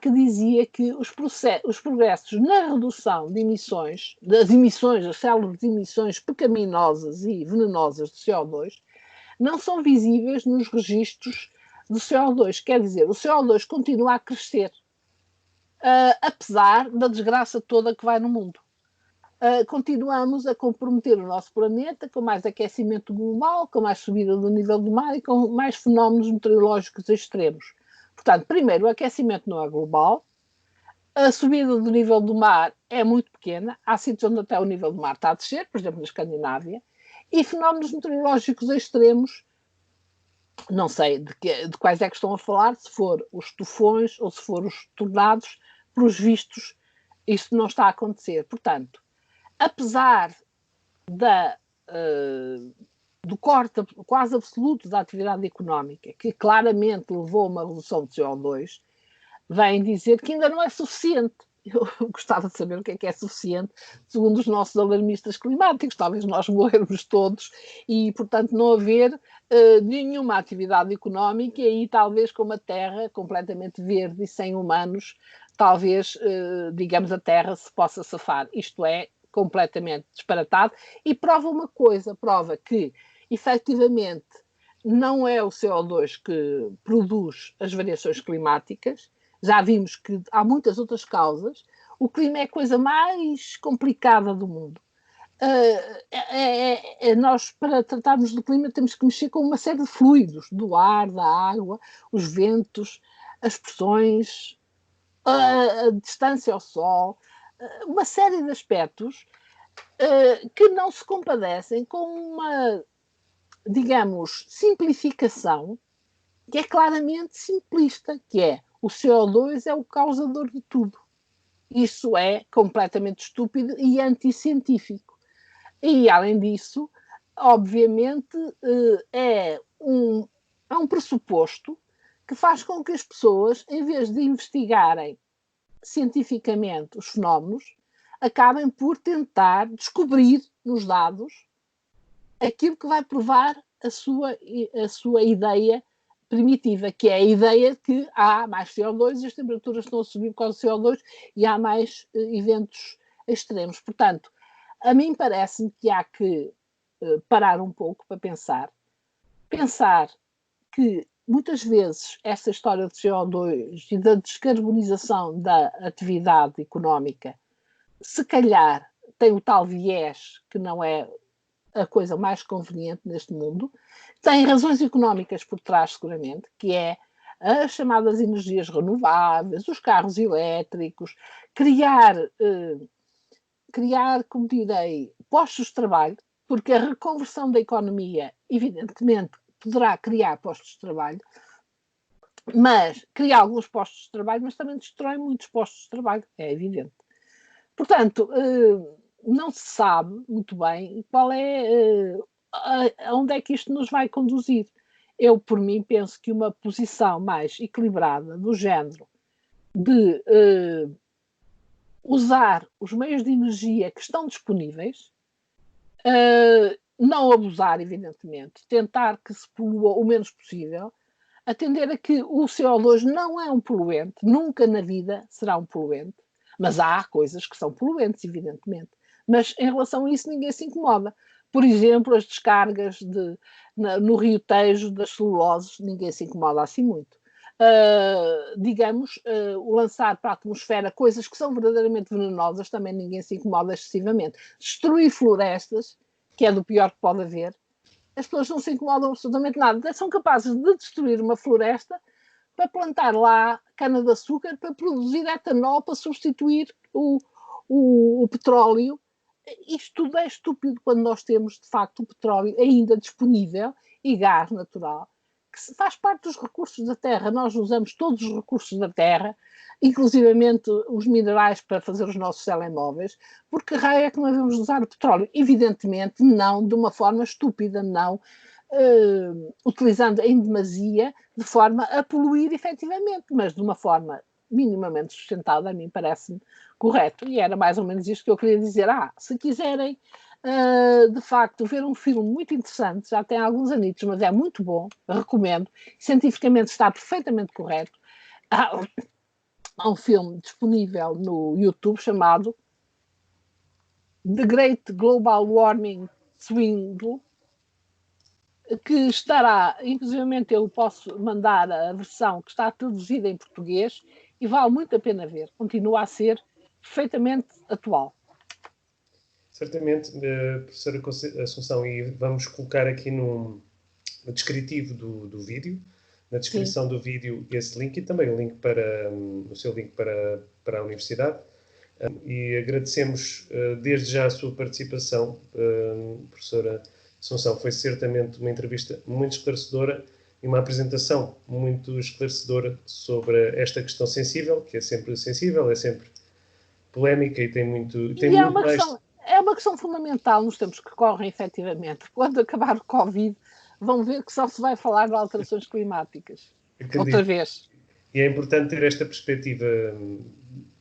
Speaker 2: que dizia que os progressos na redução de emissões, das células de emissões pecaminosas e venenosas de CO2, não são visíveis nos registros do CO2. Quer dizer, o CO2 continua a crescer, apesar da desgraça toda que vai no mundo. Continuamos a comprometer o nosso planeta com mais aquecimento global, com mais subida do nível do mar e com mais fenómenos meteorológicos extremos. Portanto, primeiro, o aquecimento não é global, a subida do nível do mar é muito pequena, há sítios onde até o nível do mar está a descer, por exemplo, na Escandinávia, e fenómenos meteorológicos extremos, não sei de quais é que estão a falar, se for os tufões ou se for os tornados, pelos vistos, isso não está a acontecer. Portanto, apesar do corte quase absoluto da atividade económica, que claramente levou a uma redução de CO2, vem dizer que ainda não é suficiente. Eu gostava de saber o que é suficiente, segundo os nossos alarmistas climáticos. Talvez nós morrermos todos e, portanto, não haver nenhuma atividade económica, e aí talvez com uma terra completamente verde e sem humanos, talvez, digamos, a Terra se possa safar. Isto é completamente disparatado e prova uma coisa, prova que, efetivamente, não é o CO2 que produz as variações climáticas. Já vimos que há muitas outras causas. O clima é a coisa mais complicada do mundo. Nós, para tratarmos do clima, temos que mexer com uma série de fluidos, do ar, da água, os ventos, as pressões, a distância ao Sol, uma série de aspectos que não se compadecem com uma, digamos, simplificação que é claramente simplista, que é o CO2 é o causador de tudo. Isso é completamente estúpido e anticientífico. E, além disso, obviamente, é um pressuposto que faz com que as pessoas, em vez de investigarem cientificamente os fenómenos, acabem por tentar descobrir nos dados aquilo que vai provar a sua ideia primitiva, que é a ideia de que há mais CO2 e as temperaturas estão a subir por causa do CO2 e há mais eventos extremos. Portanto, a mim parece-me que há que parar um pouco para pensar que muitas vezes essa história de CO2 e da descarbonização da atividade económica, se calhar tem o tal viés que não é a coisa mais conveniente neste mundo, tem razões económicas por trás seguramente, que é as chamadas energias renováveis, os carros elétricos, criar, como direi, postos de trabalho, porque a reconversão da economia, evidentemente, poderá criar postos de trabalho, mas cria alguns postos de trabalho, mas também destrói muitos postos de trabalho, é evidente. Portanto, não se sabe muito bem qual é, aonde é que isto nos vai conduzir. Eu, por mim, penso que uma posição mais equilibrada, do género de usar os meios de energia que estão disponíveis, não abusar, evidentemente, tentar que se polua o menos possível, atender a que o CO2 não é um poluente, nunca na vida será um poluente, mas há coisas que são poluentes, evidentemente. Mas em relação a isso ninguém se incomoda. Por exemplo, as descargas no Rio Tejo das celuloses, ninguém se incomoda assim muito. O lançar para a atmosfera coisas que são verdadeiramente venenosas, também ninguém se incomoda excessivamente. Destruir florestas, que é do pior que pode haver, as pessoas não se incomodam absolutamente nada. São capazes de destruir uma floresta para plantar lá cana-de-açúcar, para produzir etanol, para substituir o petróleo. Isto tudo é estúpido quando nós temos, de facto, o petróleo ainda disponível e gás natural, que faz parte dos recursos da Terra. Nós usamos todos os recursos da Terra, inclusivamente os minerais para fazer os nossos telemóveis. Por que raio é que nós vamos usar o petróleo? Evidentemente não de uma forma estúpida, não utilizando em demasia, de forma a poluir efetivamente, mas de uma forma minimamente sustentada, a mim parece-me correto. E era mais ou menos isto que eu queria dizer. Se quiserem, de facto, ver um filme muito interessante, já tem alguns anitos, mas é muito bom, recomendo, cientificamente está perfeitamente correto. Há um filme disponível no YouTube chamado The Great Global Warming Swindle, que estará, inclusivamente eu posso mandar a versão que está traduzida em português e vale muito a pena ver. Continua a ser perfeitamente atual.
Speaker 1: Certamente, professora Assunção, e vamos colocar aqui no descritivo do vídeo, na descrição do vídeo, esse link e também o seu link para a universidade. E agradecemos desde já a sua participação, professora Assunção. Foi certamente uma entrevista muito esclarecedora e uma apresentação muito esclarecedora sobre esta questão sensível, que é sempre sensível, é sempre polémica e tem muito mais...
Speaker 2: É uma questão fundamental nos tempos que correm, efetivamente. Quando acabar o Covid, vão ver que só se vai falar de alterações climáticas. Acredito. Outra vez.
Speaker 1: E é importante ter esta perspectiva,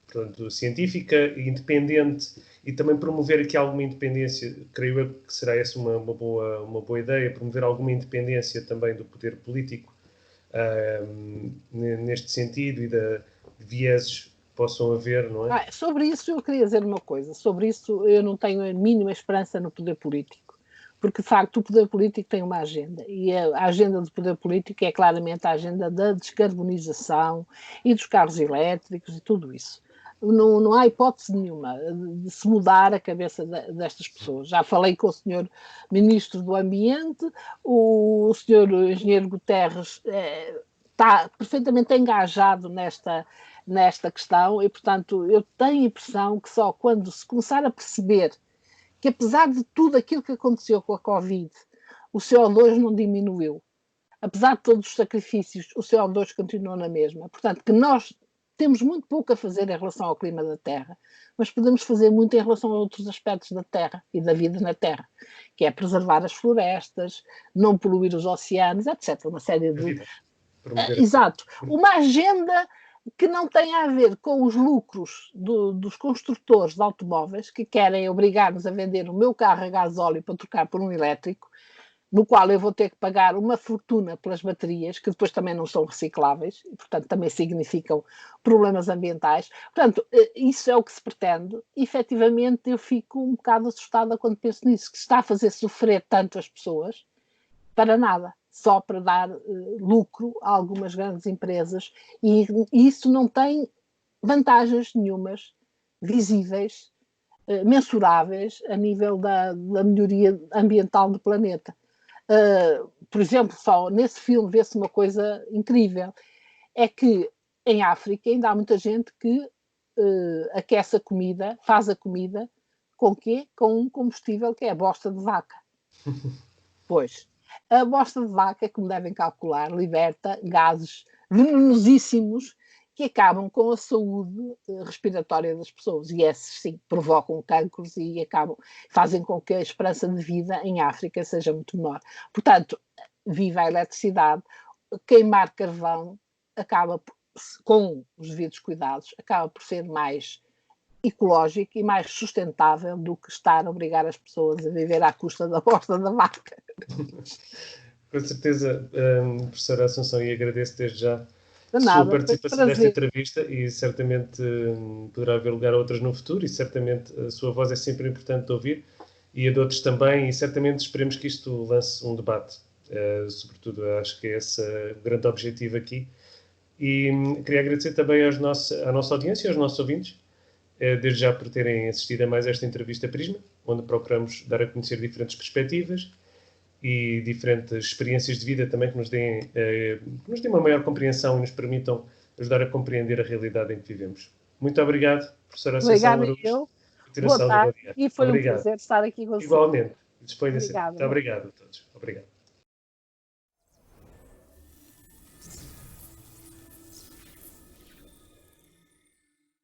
Speaker 1: portanto, científica e independente, e também promover aqui alguma independência. Creio eu que será essa uma boa ideia, promover alguma independência também do poder político neste sentido e de vieses possam haver, não é?
Speaker 2: Sobre isso eu queria dizer uma coisa. Sobre isso eu não tenho a mínima esperança no poder político. Porque, de facto, o poder político tem uma agenda. E a agenda do poder político é claramente a agenda da descarbonização e dos carros elétricos e tudo isso. Não há hipótese nenhuma de se mudar a cabeça destas pessoas. Já falei com o senhor Ministro do Ambiente, o senhor Engenheiro Guterres está perfeitamente engajado nesta questão e, portanto, eu tenho a impressão que só quando se começar a perceber que, apesar de tudo aquilo que aconteceu com a Covid, o CO2 não diminuiu. Apesar de todos os sacrifícios, o CO2 continuou na mesma. Portanto, que nós temos muito pouco a fazer em relação ao clima da Terra, mas podemos fazer muito em relação a outros aspectos da Terra e da vida na Terra, que é preservar as florestas, não poluir os oceanos, etc. Uma série de... Exato. Uma agenda que não tem a ver com os lucros dos construtores de automóveis que querem obrigar-nos a vender o meu carro a gasóleo para trocar por um elétrico, no qual eu vou ter que pagar uma fortuna pelas baterias, que depois também não são recicláveis, e, portanto, também significam problemas ambientais. Portanto, isso é o que se pretende. E, efetivamente, eu fico um bocado assustada quando penso nisso, que se está a fazer sofrer tanto as pessoas para nada, só para dar lucro a algumas grandes empresas, e isso não tem vantagens nenhumas visíveis, mensuráveis a nível da melhoria ambiental do planeta. Por exemplo, só nesse filme vê-se uma coisa incrível, é que em África ainda há muita gente que aquece a comida, faz a comida, com quê? Com um combustível que é a bosta de vaca. Pois, a bosta de vaca, como devem calcular, liberta gases venenosíssimos que acabam com a saúde respiratória das pessoas. E esses, sim, provocam cancros e fazem com que a esperança de vida em África seja muito menor. Portanto, viva a eletricidade, queimar carvão acaba, com os devidos cuidados, acaba por ser mais ecológico e mais sustentável do que estar a obrigar as pessoas a viver à custa da bosta da vaca.
Speaker 1: Com certeza, professora Assunção, e agradeço desde já a
Speaker 2: nada,
Speaker 1: sua participação nesta entrevista e certamente poderá haver lugar a outras no futuro e certamente a sua voz é sempre importante de ouvir e a de outros também e certamente esperemos que isto lance um debate. Sobretudo, acho que é esse o grande objetivo aqui. E queria agradecer também à nossa audiência e aos nossos ouvintes, desde já por terem assistido a mais esta entrevista Prisma, onde procuramos dar a conhecer diferentes perspectivas e diferentes experiências de vida também que nos deem uma maior compreensão e nos permitam ajudar a compreender a realidade em que vivemos. Muito obrigado, professora Assunção Araújo.
Speaker 2: Boa tarde, e foi um prazer estar aqui com você.
Speaker 1: Igualmente. Disponha-se. Muito obrigado a todos. Obrigado.